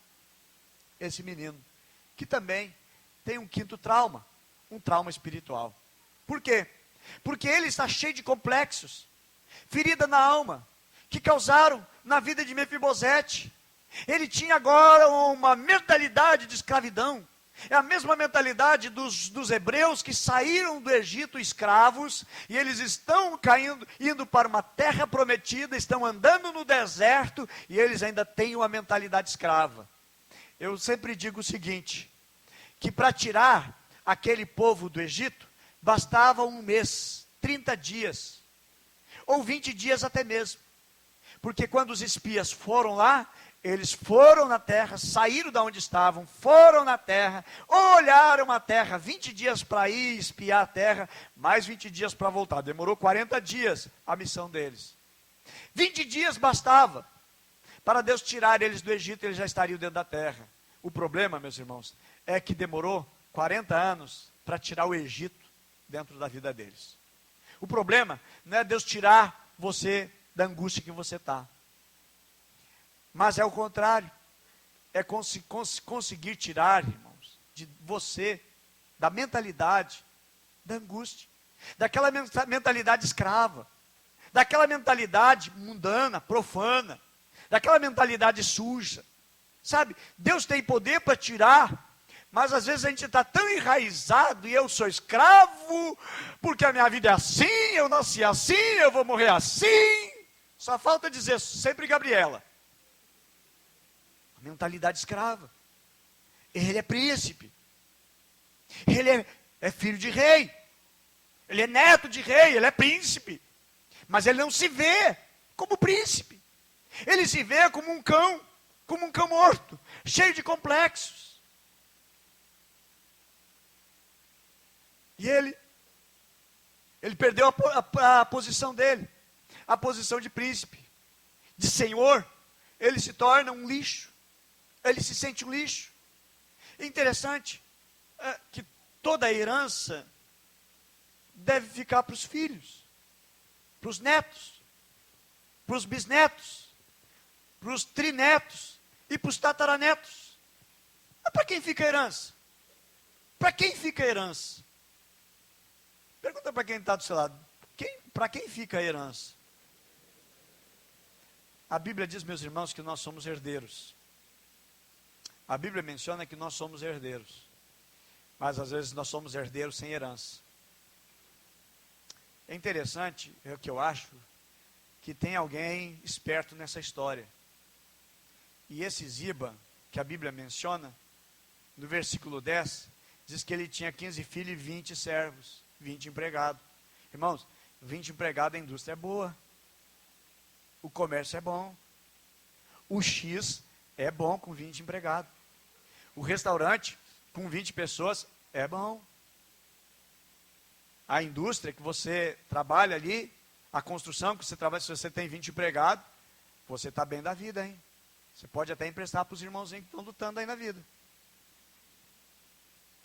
esse menino, que também tem um quinto trauma, um trauma espiritual. Por quê? Porque ele está cheio de complexos, ferida na alma, que causaram na vida de Mefibosete. Ele tinha agora uma mentalidade de escravidão. É a mesma mentalidade dos hebreus que saíram do Egito escravos, e eles estão indo para uma terra prometida, estão andando no deserto, e eles ainda têm uma mentalidade escrava. Eu sempre digo o seguinte, que para tirar aquele povo do Egito, bastava um mês, 30 dias, ou 20 dias até mesmo. Porque quando os espias foram lá, eles foram na terra, saíram de onde estavam, foram na terra, olharam a terra, 20 dias para ir espiar a terra, mais 20 dias para voltar. Demorou 40 dias a missão deles. 20 dias bastava para Deus tirar eles do Egito, eles já estariam dentro da terra. O problema, meus irmãos, é que demorou 40 anos para tirar o Egito dentro da vida deles. O problema não é Deus tirar você da angústia que você está. Mas é o contrário, é conseguir tirar, irmãos, de você, da mentalidade, da angústia, daquela mentalidade escrava, daquela mentalidade mundana, profana, daquela mentalidade suja, sabe? Deus tem poder para tirar, mas às vezes a gente está tão enraizado, e eu sou escravo, porque a minha vida é assim, eu nasci assim, eu vou morrer assim, só falta dizer sempre Gabriela. Mentalidade escrava. Ele é príncipe. Ele é filho de rei. Ele é neto de rei, ele é príncipe. Mas ele não se vê como príncipe. Ele se vê como um cão morto, cheio de complexos. E ele perdeu a posição dele, a posição de príncipe, de senhor. Ele se torna um lixo. Ele se sente um lixo. Interessante que toda a herança deve ficar para os filhos, para os netos, para os bisnetos, para os trinetos e para os tataranetos. Mas para quem fica a herança? Para quem fica a herança? Pergunta para quem está do seu lado. Para quem fica a herança? A Bíblia diz, meus irmãos, que nós somos herdeiros. A Bíblia menciona que nós somos herdeiros, mas às vezes nós somos herdeiros sem herança. É interessante, é o que eu acho, que tem alguém esperto nessa história. E esse Ziba, que a Bíblia menciona, no versículo 10, diz que ele tinha 15 filhos e 20 servos, 20 empregados. Irmãos, 20 empregados, a indústria é boa, o comércio é bom, o X é bom com 20 empregados. O restaurante com 20 pessoas é bom. A indústria que você trabalha ali, a construção que você trabalha, se você tem 20 empregados, você está bem da vida, hein? Você pode até emprestar para os irmãozinhos que estão lutando aí na vida.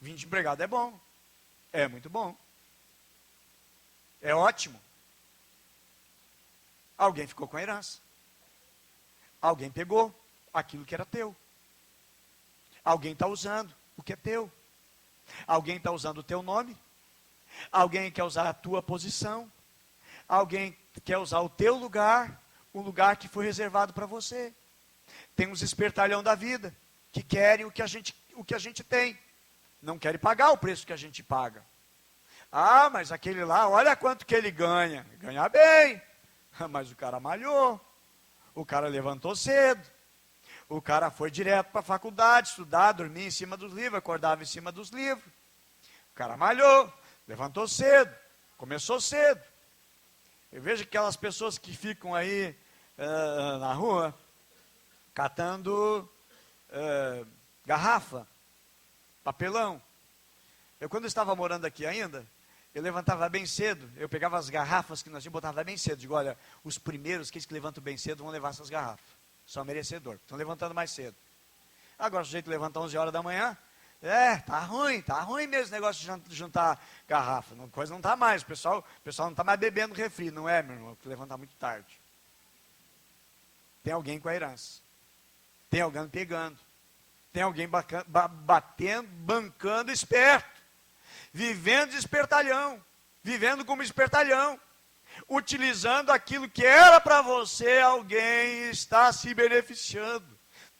20 empregados é bom. É muito bom. É ótimo. Alguém ficou com a herança. Alguém pegou aquilo que era teu. Alguém está usando o que é teu. Alguém está usando o teu nome. Alguém quer usar a tua posição. Alguém quer usar o teu lugar, o lugar que foi reservado para você. Tem uns espertalhão da vida que querem o que a gente tem. Não querem pagar o preço que a gente paga. Ah, mas aquele lá, olha quanto que ele ganha. Ganha bem. Mas o cara malhou. O cara levantou cedo. O cara foi direto para a faculdade, estudar, dormia em cima dos livros, acordava em cima dos livros. O cara malhou, levantou cedo, começou cedo. Eu vejo aquelas pessoas que ficam aí na rua, catando garrafa, papelão. Eu, quando estava morando aqui ainda, eu levantava bem cedo, eu pegava as garrafas que nós tínhamos, botava bem cedo. Digo, olha, os primeiros, aqueles que levantam bem cedo, vão levar essas garrafas. São merecedor, estão levantando mais cedo. Agora o sujeito levanta 11 horas da manhã, Tá ruim mesmo esse negócio de juntar garrafa. A coisa não está mais, o pessoal não está mais bebendo refri, não é, meu irmão? Porque levantar muito tarde. Tem alguém com a herança. Tem alguém pegando. Tem alguém batendo, bancando esperto. Vivendo de espertalhão. Vivendo como espertalhão. Utilizando aquilo que era para você, alguém está se beneficiando.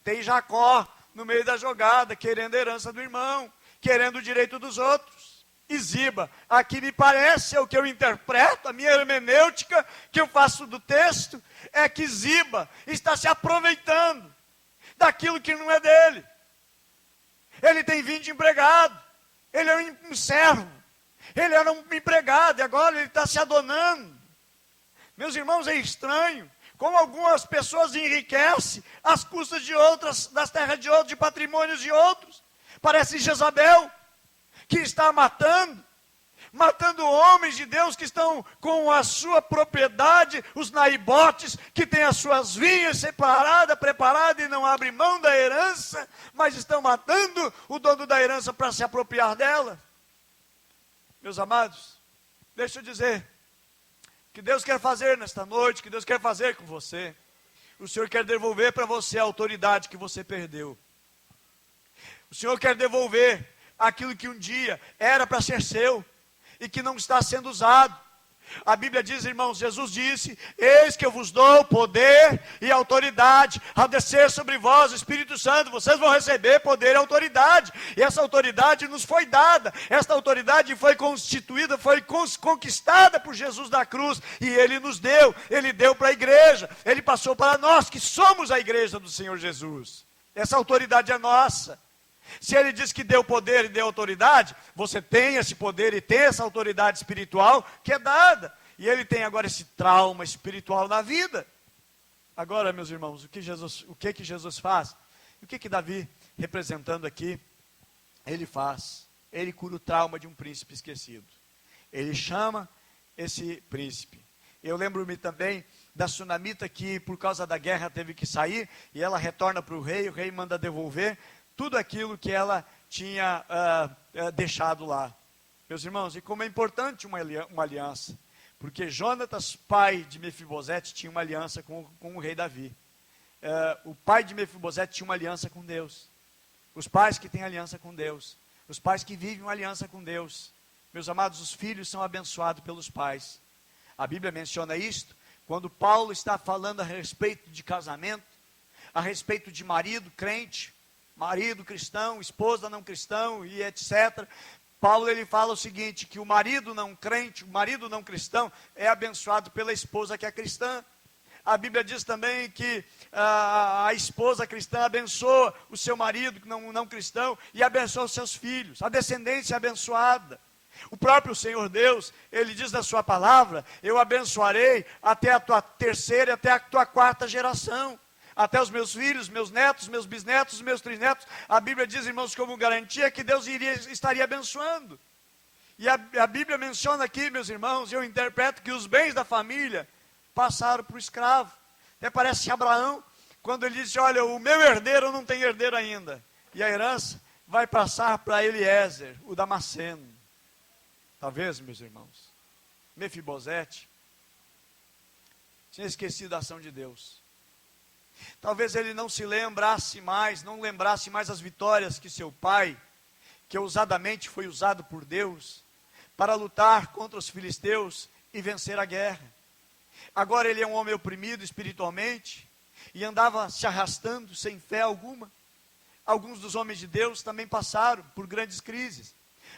Tem Jacó no meio da jogada, querendo a herança do irmão, querendo o direito dos outros. E Ziba, aqui me parece, é o que eu interpreto, a minha hermenêutica que eu faço do texto, é que Ziba está se aproveitando daquilo que não é dele. Ele tem 20 empregados, ele é um servo, ele era um empregado e agora ele está se adonando. Meus irmãos, é estranho como algumas pessoas enriquecem às custas de outras, das terras de outros, de patrimônios de outros. Parece Jezabel, que está matando homens de Deus que estão com a sua propriedade, os naibotes, que têm as suas vinhas separadas, preparadas e não abrem mão da herança, mas estão matando o dono da herança para se apropriar dela. Meus amados, deixa eu dizer, que Deus quer fazer nesta noite, que Deus quer fazer com você. O Senhor quer devolver para você a autoridade que você perdeu. O Senhor quer devolver aquilo que um dia era para ser seu e que não está sendo usado. A Bíblia diz, irmãos, Jesus disse: eis que eu vos dou poder e autoridade a descer sobre vós o Espírito Santo. Vocês vão receber poder e autoridade. E essa autoridade nos foi dada. Esta autoridade foi constituída, foi conquistada por Jesus da cruz. E Ele nos deu. Ele deu para a igreja. Ele passou para nós, que somos a igreja do Senhor Jesus. Essa autoridade é nossa. Se Ele diz que deu poder e deu autoridade, você tem esse poder e tem essa autoridade espiritual que é dada. E Ele tem agora esse trauma espiritual na vida. Agora, meus irmãos, o que Jesus faz? O que Davi, representando aqui, ele faz? Ele cura o trauma de um príncipe esquecido. Ele chama esse príncipe. Eu lembro-me também da sunamita que, por causa da guerra, teve que sair, e ela retorna para o rei manda devolver tudo aquilo que ela tinha deixado lá. Meus irmãos, e como é importante uma aliança, porque Jonatas, pai de Mefibosete, tinha uma aliança com o rei Davi. O pai de Mefibosete tinha uma aliança com Deus. Os pais que têm aliança com Deus, os pais que vivem uma aliança com Deus, meus amados, os filhos são abençoados pelos pais. A Bíblia menciona isto, quando Paulo está falando a respeito de casamento, a respeito de marido crente, marido cristão, esposa não cristão e etc. Paulo ele fala o seguinte, que o marido não crente, o marido não cristão é abençoado pela esposa que é cristã. A Bíblia diz também que a esposa cristã abençoa o seu marido não cristão e abençoa os seus filhos. A descendência é abençoada. O próprio Senhor Deus, Ele diz na sua palavra, eu abençoarei até a tua terceira e até a tua quarta geração. Até os meus filhos, meus netos, meus bisnetos, meus trisnetos. A Bíblia diz, irmãos, como garantia que Deus estaria abençoando. E a Bíblia menciona aqui, meus irmãos, eu interpreto que os bens da família passaram para o escravo. Até parece que Abraão, quando ele disse, olha, o meu herdeiro não tem herdeiro ainda. E a herança vai passar para Eliezer, o Damasceno. Talvez, meus irmãos, Mefibosete tinha esquecido a ação de Deus. Talvez ele não lembrasse mais as vitórias que seu pai, que ousadamente foi usado por Deus, para lutar contra os filisteus e vencer a guerra. Agora ele é um homem oprimido espiritualmente, e andava se arrastando sem fé alguma. Alguns dos homens de Deus também passaram por grandes crises,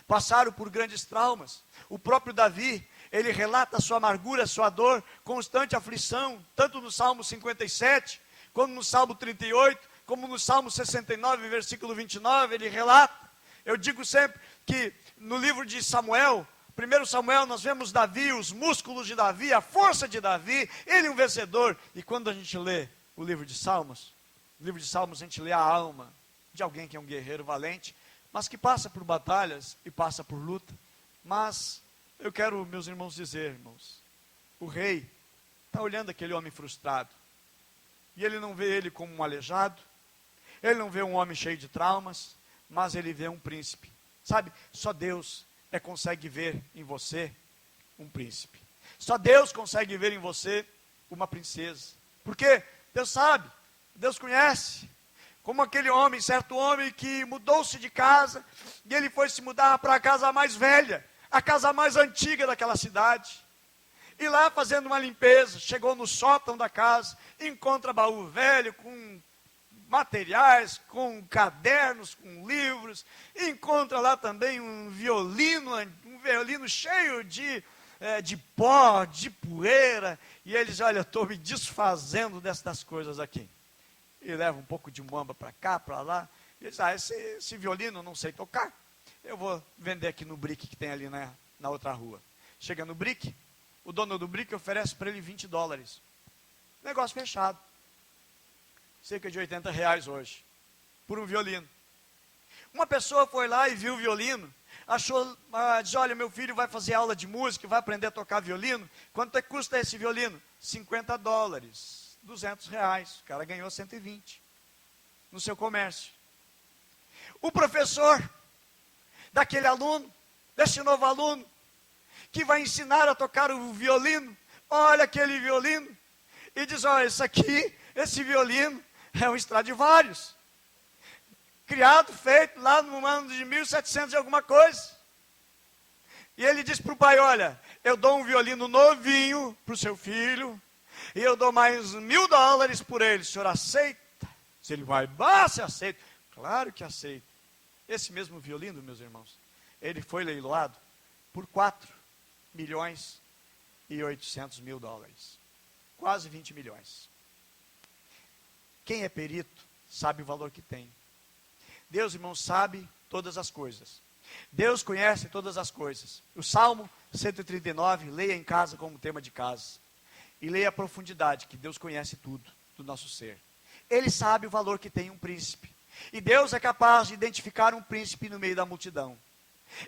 passaram por grandes traumas. O próprio Davi, ele relata a sua amargura, a sua dor, constante aflição, tanto no Salmo 57, como no Salmo 38, como no Salmo 69, versículo 29, ele relata. Eu digo sempre que no livro de Samuel, 1 Samuel, nós vemos Davi, os músculos de Davi, a força de Davi, ele é um vencedor. E quando a gente lê o livro de Salmos a gente lê a alma de alguém que é um guerreiro valente, mas que passa por batalhas e passa por luta. Mas eu quero, meus irmãos, dizer, irmãos, o rei está olhando aquele homem frustrado. E ele não vê ele como um aleijado, ele não vê um homem cheio de traumas, mas ele vê um príncipe. Sabe, só Deus consegue ver em você um príncipe. Só Deus consegue ver em você uma princesa. Porque Deus sabe, Deus conhece. Como aquele homem, certo homem que mudou-se de casa, e ele foi se mudar para a casa mais velha, a casa mais antiga daquela cidade. E lá fazendo uma limpeza, chegou no sótão da casa, encontra baú velho com materiais, com cadernos, com livros, encontra lá também um violino cheio de pó, de poeira, e ele diz, olha, eu estou me desfazendo dessas coisas aqui. E leva um pouco de muamba para cá, para lá, e diz, esse violino eu não sei tocar, eu vou vender aqui no Brick que tem ali na outra rua. Chega no Brick, o dono do Brick oferece para ele $20. Negócio fechado. Cerca de R$80 hoje, por um violino. Uma pessoa foi lá e viu o violino, achou, diz, olha, meu filho vai fazer aula de música, vai aprender a tocar violino, quanto é que custa esse violino? $50, R$200, o cara ganhou 120 no seu comércio. O professor daquele aluno, desse novo aluno, que vai ensinar a tocar o violino, olha aquele violino, e diz, olha, esse violino é um Stradivarius, criado, feito lá no ano de 1700 e alguma coisa. E ele diz para o pai, olha, eu dou um violino novinho para o seu filho, e eu dou mais $1.000 por ele, o senhor aceita? Se ele vai, você aceita? Claro que aceito. Esse mesmo violino, meus irmãos, ele foi leiloado por $4.800.000, quase 20 milhões. Quem é perito sabe o valor que tem. Deus, irmãos, sabe todas as coisas. Deus conhece todas as coisas. O Salmo 139, leia em casa como tema de casa. E leia a profundidade, que Deus conhece tudo do nosso ser. Ele sabe o valor que tem um príncipe. E Deus é capaz de identificar um príncipe no meio da multidão.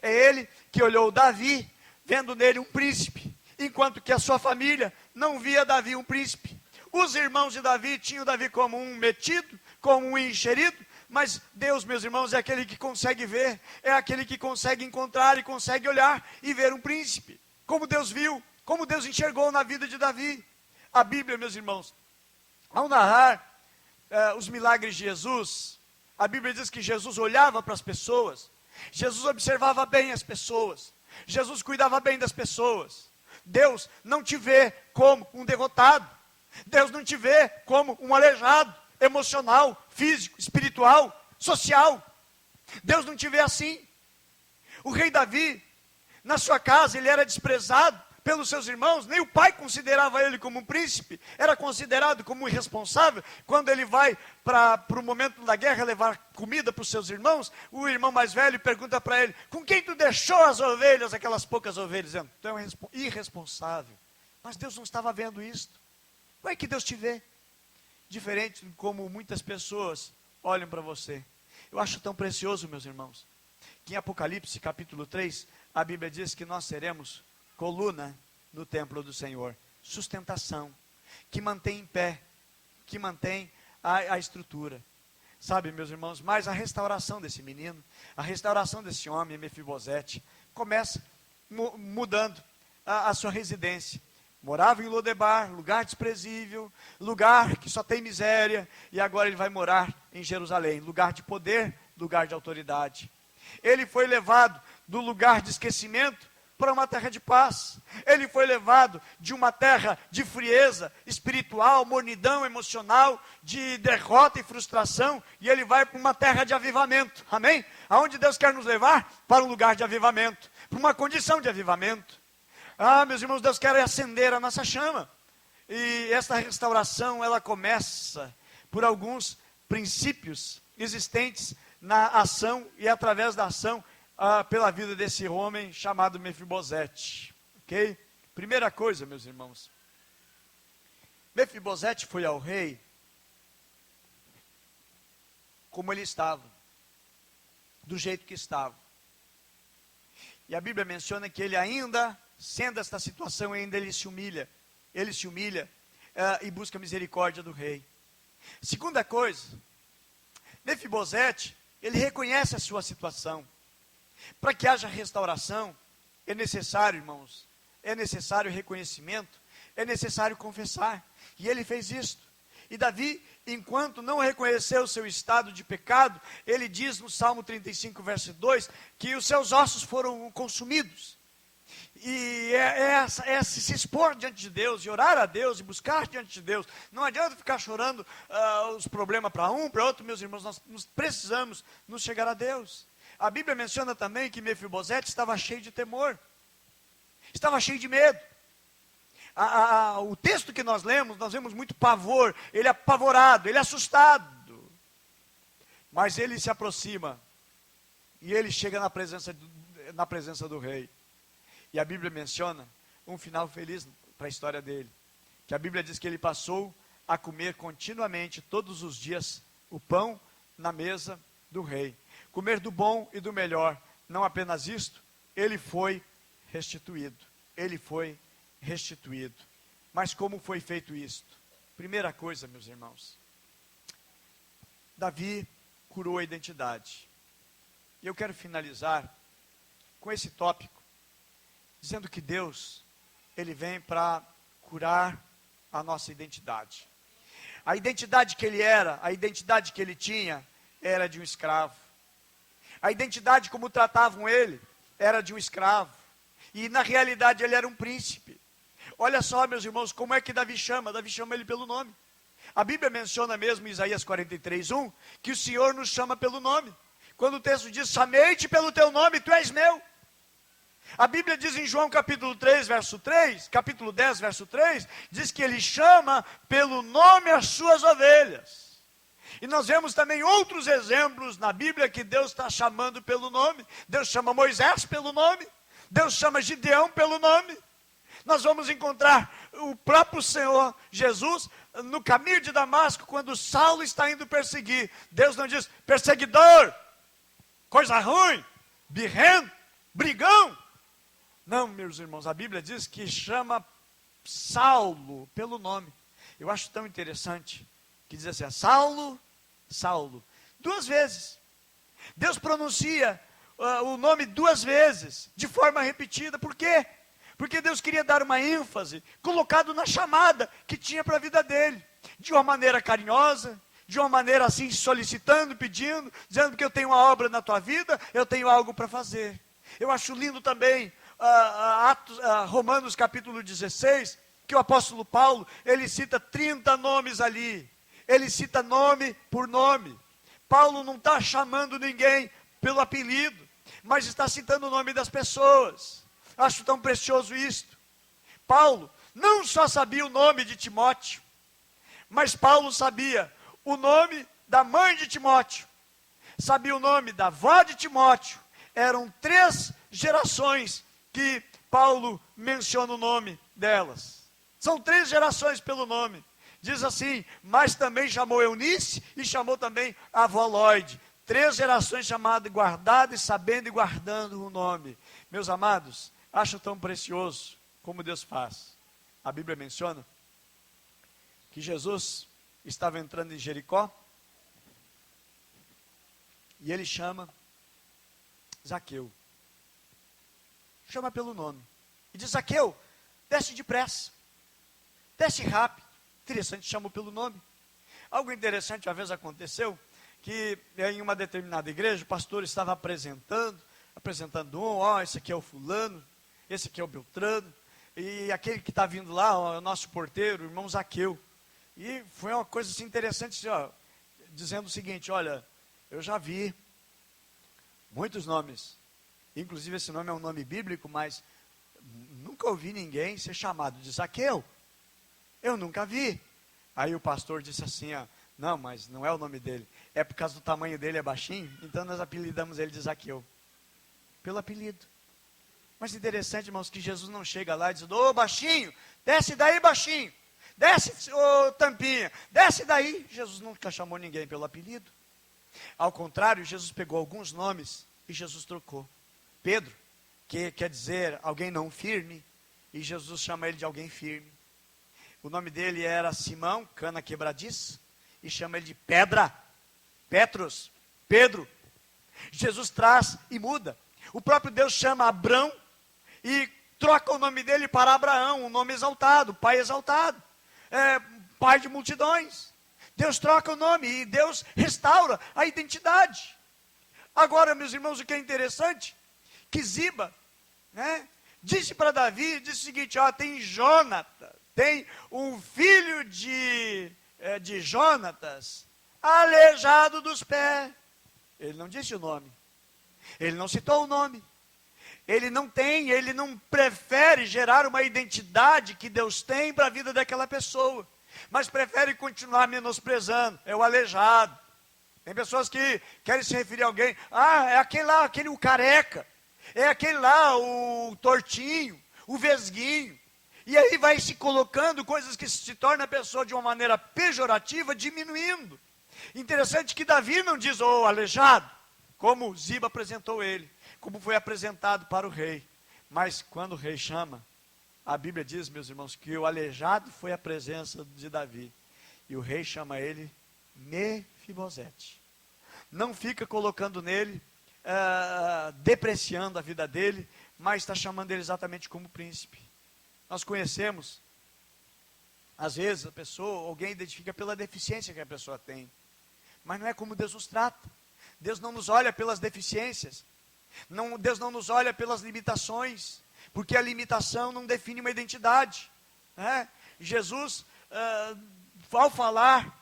É Ele que olhou Davi, vendo nele um príncipe, enquanto que a sua família não via Davi um príncipe. Os irmãos de Davi tinham Davi como um metido, como um enxerido, mas Deus, meus irmãos, é aquele que consegue ver, é aquele que consegue encontrar e consegue olhar e ver um príncipe. Como Deus viu, como Deus enxergou na vida de Davi. A Bíblia, meus irmãos, ao narrar os milagres de Jesus, a Bíblia diz que Jesus olhava para as pessoas, Jesus observava bem as pessoas, Jesus cuidava bem das pessoas. Deus não te vê como um derrotado, Deus não te vê como um aleijado, emocional, físico, espiritual, social. Deus não te vê assim. O rei Davi, na sua casa, ele era desprezado pelos seus irmãos, nem o pai considerava ele como um príncipe, era considerado como um irresponsável. Quando ele vai para o momento da guerra levar comida para os seus irmãos, o irmão mais velho pergunta para ele, com quem tu deixou as ovelhas, aquelas poucas ovelhas, dizendo, tu é um irresponsável. Mas Deus não estava vendo isso. Como é que Deus te vê? Diferente de como muitas pessoas olham para você. Eu acho tão precioso, meus irmãos, que em Apocalipse capítulo 3, a Bíblia diz que nós seremos coluna no templo do Senhor, sustentação, que mantém em pé, que mantém a estrutura. Sabe, meus irmãos, mas a restauração desse menino, a restauração desse homem, Mefibosete, começa mudando a sua residência. Morava em Lodebar, lugar desprezível, lugar que só tem miséria, e agora ele vai morar em Jerusalém, lugar de poder, lugar de autoridade. Ele foi levado do lugar de esquecimento para uma terra de paz. Ele foi levado de uma terra de frieza espiritual, mornidão emocional, de derrota e frustração, e ele vai para uma terra de avivamento. Amém? Aonde Deus quer nos levar? Para um lugar de avivamento, para uma condição de avivamento. Meus irmãos, Deus quer acender a nossa chama. E esta restauração, ela começa por alguns princípios existentes na ação e através da ação pela vida desse homem chamado Mefibosete. Ok? Primeira coisa, meus irmãos. Mefibosete foi ao rei como ele estava, do jeito que estava. E a Bíblia menciona que ele ainda, sendo esta situação, ainda ele se humilha e busca a misericórdia do rei. Segunda coisa, Mefibosete, ele reconhece a sua situação. Para que haja restauração, é necessário, irmãos, é necessário reconhecimento, é necessário confessar. E ele fez isto. E Davi, enquanto não reconheceu o seu estado de pecado, ele diz no Salmo 35, verso 2, que os seus ossos foram consumidos. E é se expor diante de Deus, e orar a Deus, e buscar diante de Deus. Não adianta ficar chorando os problemas para um, para outro, meus irmãos, nós precisamos nos chegar a Deus. A Bíblia menciona também que Mefibosete estava cheio de temor, estava cheio de medo. O texto que nós vemos muito pavor, ele é apavorado, ele é assustado. Mas ele se aproxima, e ele chega na presença do rei. E a Bíblia menciona um final feliz para a história dele. Que a Bíblia diz que ele passou a comer continuamente, todos os dias, o pão na mesa do rei. Comer do bom e do melhor. Não apenas isto, ele foi restituído. Ele foi restituído. Mas como foi feito isto? Primeira coisa, meus irmãos. Davi curou a identidade. E eu quero finalizar com esse tópico, dizendo que Deus, ele vem para curar a nossa identidade. A identidade que ele era, a identidade que ele tinha, era de um escravo. A identidade como tratavam ele, era de um escravo. E na realidade ele era um príncipe. Olha só, meus irmãos, como é que Davi chama? Davi chama ele pelo nome. A Bíblia menciona mesmo em Isaías 43:1, que o Senhor nos chama pelo nome. Quando o texto diz, chamei-te pelo teu nome, tu és meu. A Bíblia diz em João capítulo 10, verso 3, diz que ele chama pelo nome as suas ovelhas. E nós vemos também outros exemplos na Bíblia que Deus está chamando pelo nome. Deus chama Moisés pelo nome, Deus chama Gideão pelo nome. Nós vamos encontrar o próprio Senhor Jesus no caminho de Damasco, quando Saulo está indo perseguir. Deus não diz, perseguidor, coisa ruim, birrento, brigão. Não, meus irmãos, a Bíblia diz que chama Saulo pelo nome. Eu acho tão interessante que diz assim, Saulo, Saulo, 2 vezes. Deus pronuncia o nome 2 vezes, de forma repetida. Por quê? Porque Deus queria dar uma ênfase, colocado na chamada que tinha para a vida dele. De uma maneira carinhosa, de uma maneira assim, solicitando, pedindo, dizendo que eu tenho uma obra na tua vida, eu tenho algo para fazer. Eu acho lindo também, Romanos capítulo 16, que o apóstolo Paulo, ele cita 30 nomes ali. Ele cita nome por nome. Paulo não está chamando ninguém pelo apelido, mas está citando o nome das pessoas. Acho tão precioso isto. Paulo não só sabia o nome de Timóteo, mas Paulo sabia o nome da mãe de Timóteo, sabia o nome da avó de Timóteo. Eram 3 gerações que Paulo menciona o nome delas. São 3 gerações pelo nome. Diz assim, mas também chamou Eunice e chamou também a avó Lloyd. 3 gerações chamadas, guardadas, sabendo e guardando o nome. Meus amados, acho tão precioso como Deus faz. A Bíblia menciona que Jesus estava entrando em Jericó e ele chama Zaqueu. Chama pelo nome. E diz, Zaqueu, desce depressa. Desce rápido. Interessante, chamou pelo nome. Algo interessante uma vez aconteceu, que em uma determinada igreja, o pastor estava apresentando esse aqui é o fulano, esse aqui é o Beltrano, e aquele que está vindo lá, o nosso porteiro, o irmão Zaqueu. E foi uma coisa assim interessante, assim, dizendo o seguinte, olha, eu já vi muitos nomes, inclusive esse nome é um nome bíblico, mas nunca ouvi ninguém ser chamado de Zaqueu. Eu nunca vi. Aí o pastor disse assim, não, mas não é o nome dele, é por causa do tamanho dele, é baixinho, então nós apelidamos ele de Zaqueu, pelo apelido. Mas interessante, irmãos, que Jesus não chega lá e diz, ô baixinho, desce daí baixinho, desce ô tampinha, desce daí. Jesus nunca chamou ninguém pelo apelido. Ao contrário, Jesus pegou alguns nomes e Jesus trocou. Pedro, que quer dizer alguém não firme, e Jesus chama ele de alguém firme. O nome dele era Simão, cana quebradiça, e chama ele de pedra, Petros, Pedro, Jesus traz e muda. O próprio Deus chama Abrão e troca o nome dele para Abraão, um nome exaltado, pai exaltado, pai de multidões. Deus troca o nome e Deus restaura a identidade. Agora, meus irmãos, o que é interessante, que Ziba, disse para Davi, disse o seguinte, tem Jonatas, tem um filho de Jonatas, aleijado dos pés. Ele não disse o nome, ele não citou o nome, ele não prefere gerar uma identidade que Deus tem para a vida daquela pessoa, mas prefere continuar menosprezando, é o aleijado. Tem pessoas que querem se referir a alguém, é aquele lá, o careca, é aquele lá, o tortinho, o vesguinho, e aí vai se colocando coisas que se tornam a pessoa de uma maneira pejorativa, diminuindo. Interessante que Davi não diz, aleijado, como Ziba apresentou ele, como foi apresentado para o rei, mas quando o rei chama, a Bíblia diz, meus irmãos, que o aleijado foi a presença de Davi, e o rei chama ele Mefibosete. Não fica colocando nele, depreciando a vida dele, mas está chamando ele exatamente como príncipe. Nós conhecemos, às vezes alguém identifica pela deficiência que a pessoa tem, mas não é como Deus nos trata. Deus não nos olha pelas deficiências, Deus não nos olha pelas limitações, porque a limitação não define uma identidade. Jesus, ao falar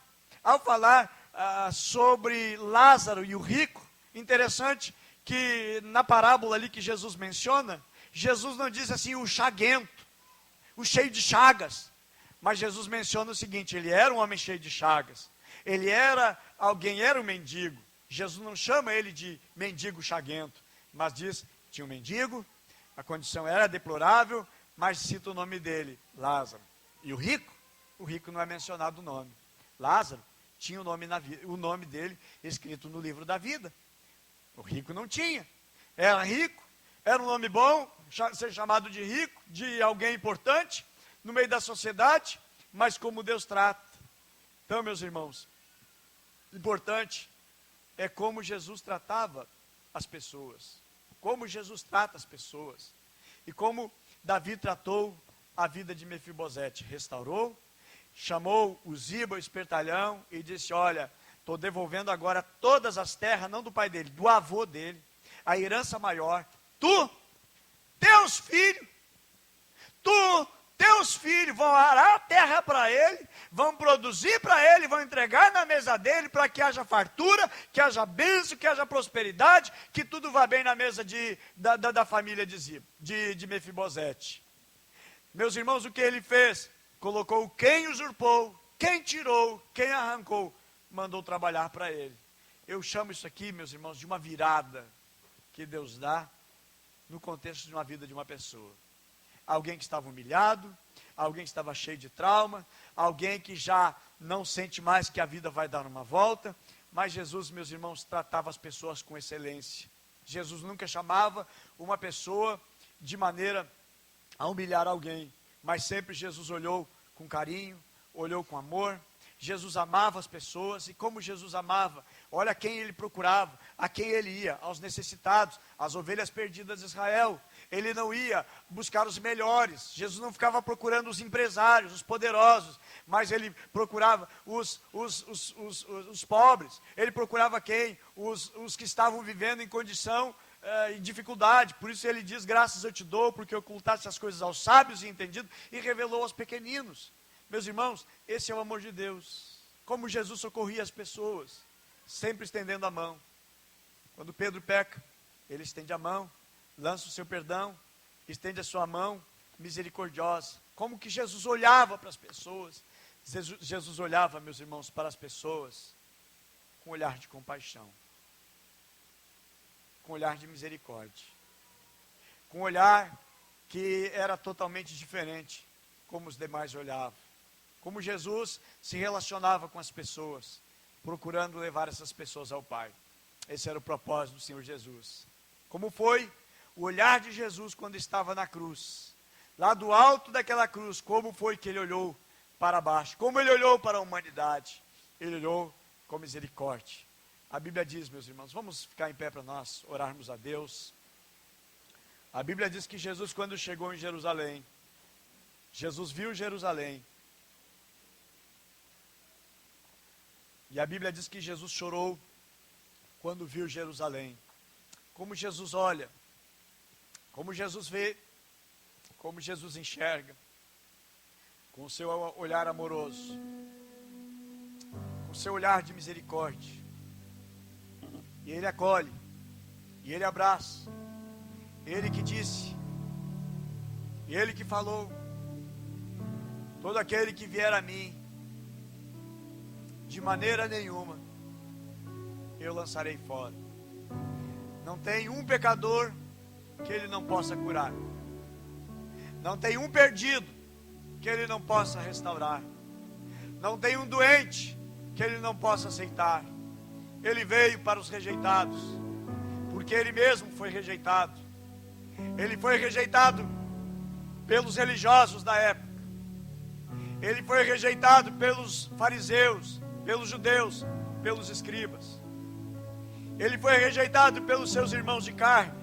sobre Lázaro e o rico, interessante que na parábola ali que Jesus menciona, Jesus não diz assim o chaguento, o cheio de chagas, mas Jesus menciona o seguinte, ele era um homem cheio de chagas, ele era um mendigo. Jesus não chama ele de mendigo chaguento, mas diz, tinha um mendigo, a condição era deplorável, mas cita o nome dele, Lázaro. E o rico não é mencionado o nome. Lázaro tinha o nome dele escrito no livro da vida. O rico não tinha. Era rico, era um nome bom, ser chamado de rico, de alguém importante no meio da sociedade, mas como Deus trata. Então, meus irmãos, importante é como Jesus tratava as pessoas, como Jesus trata as pessoas, e como Davi tratou a vida de Mefibosete, restaurou, chamou o Ziba, o espertalhão, e disse, olha, estou devolvendo agora todas as terras, não do pai dele, do avô dele, a herança maior, teus filhos vão arar a terra para ele, vão produzir para ele, vão entregar na mesa dele, para que haja fartura, que haja bênção, que haja prosperidade, que tudo vá bem na mesa da família de Mefibosete. Meus irmãos, o que ele fez? Colocou quem usurpou, quem tirou, quem arrancou, mandou trabalhar para ele. Eu chamo isso aqui, meus irmãos, de uma virada que Deus dá no contexto de uma vida de uma pessoa. Alguém que estava humilhado, alguém que estava cheio de trauma, alguém que já não sente mais que a vida vai dar uma volta, mas Jesus, meus irmãos, tratava as pessoas com excelência. Jesus nunca chamava uma pessoa de maneira a humilhar alguém, mas sempre Jesus olhou com carinho, olhou com amor. Jesus amava as pessoas, e como Jesus amava, olha quem ele procurava, a quem ele ia, aos necessitados, às ovelhas perdidas de Israel. Ele não ia buscar os melhores, Jesus não ficava procurando os empresários, os poderosos, mas ele procurava os pobres. Ele procurava quem? Os que estavam vivendo em condição e dificuldade. Por isso ele diz, graças eu te dou, porque ocultaste as coisas aos sábios e entendidos, e revelou aos pequeninos. Meus irmãos, esse é o amor de Deus. Como Jesus socorria as pessoas, sempre estendendo a mão. Quando Pedro peca, ele estende a mão, lança o seu perdão, estende a sua mão misericordiosa. Como que Jesus olhava para as pessoas? Jesus olhava, meus irmãos, para as pessoas com um olhar de compaixão, com um olhar de misericórdia, com um olhar que era totalmente diferente como os demais olhavam. Como Jesus se relacionava com as pessoas, procurando levar essas pessoas ao Pai. Esse era o propósito do Senhor Jesus. Como foi o olhar de Jesus quando estava na cruz, lá do alto daquela cruz, como foi que ele olhou para baixo, como ele olhou para a humanidade? Ele olhou com misericórdia. A Bíblia diz, meus irmãos, vamos ficar em pé para nós orarmos a Deus. A Bíblia diz que Jesus, quando chegou em Jerusalém, Jesus viu Jerusalém. E a Bíblia diz que Jesus chorou quando viu Jerusalém. Como Jesus olha, como Jesus vê, como Jesus enxerga, com o seu olhar amoroso, com o seu olhar de misericórdia. E Ele acolhe, e Ele abraça. Ele que disse, e Ele que falou: todo aquele que vier a mim, de maneira nenhuma eu lançarei fora. Não tem um pecador que Ele não possa curar. Não tem um perdido que Ele não possa restaurar. Não tem um doente que Ele não possa aceitar. Ele veio para os rejeitados, porque Ele mesmo foi rejeitado. Ele foi rejeitado pelos religiosos da época. Ele foi rejeitado pelos fariseus, pelos judeus, pelos escribas. Ele foi rejeitado pelos seus irmãos de carne.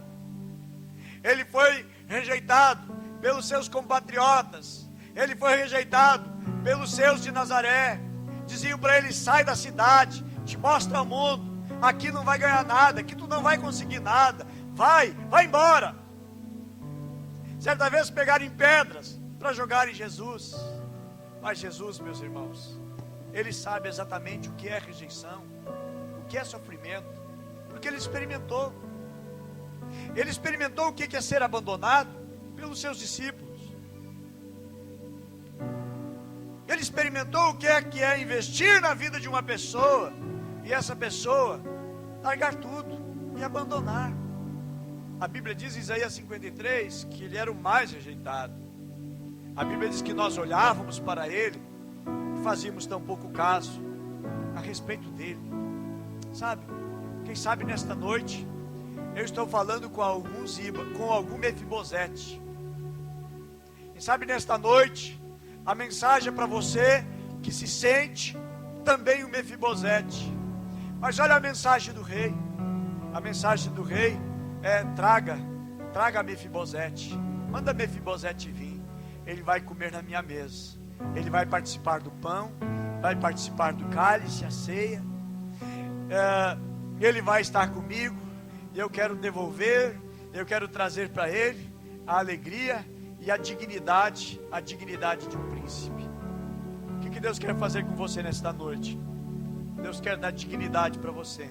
Ele foi rejeitado pelos seus compatriotas. Ele foi rejeitado pelos seus de Nazaré. Diziam para ele: sai da cidade, te mostra o mundo, aqui não vai ganhar nada, aqui tu não vai conseguir nada, vai embora. Certa vez pegaram em pedras para jogar em Jesus. Mas Jesus, meus irmãos, Ele sabe exatamente o que é rejeição, o que é sofrimento, porque Ele experimentou. Ele experimentou o que é ser abandonado pelos seus discípulos. Ele experimentou o que é investir na vida de uma pessoa, e essa pessoa largar tudo e abandonar. A Bíblia diz em Isaías 53 que Ele era o mais rejeitado. A Bíblia diz que nós olhávamos para Ele e fazíamos tão pouco caso a respeito dEle. Sabe, quem sabe nesta noite eu estou falando com algum Ziba, com algum Mefibosete. Quem sabe nesta noite a mensagem é para você que se sente também um Mefibosete. Mas olha a mensagem do rei. A mensagem do rei é: traga Mefibosete. Manda Mefibosete vir. Ele vai comer na minha mesa. Ele vai participar do pão, vai participar do cálice, a ceia. Ele vai estar comigo. E eu quero devolver, eu quero trazer para ele a alegria e a dignidade de um príncipe. O que Deus quer fazer com você nesta noite? Deus quer dar dignidade para você.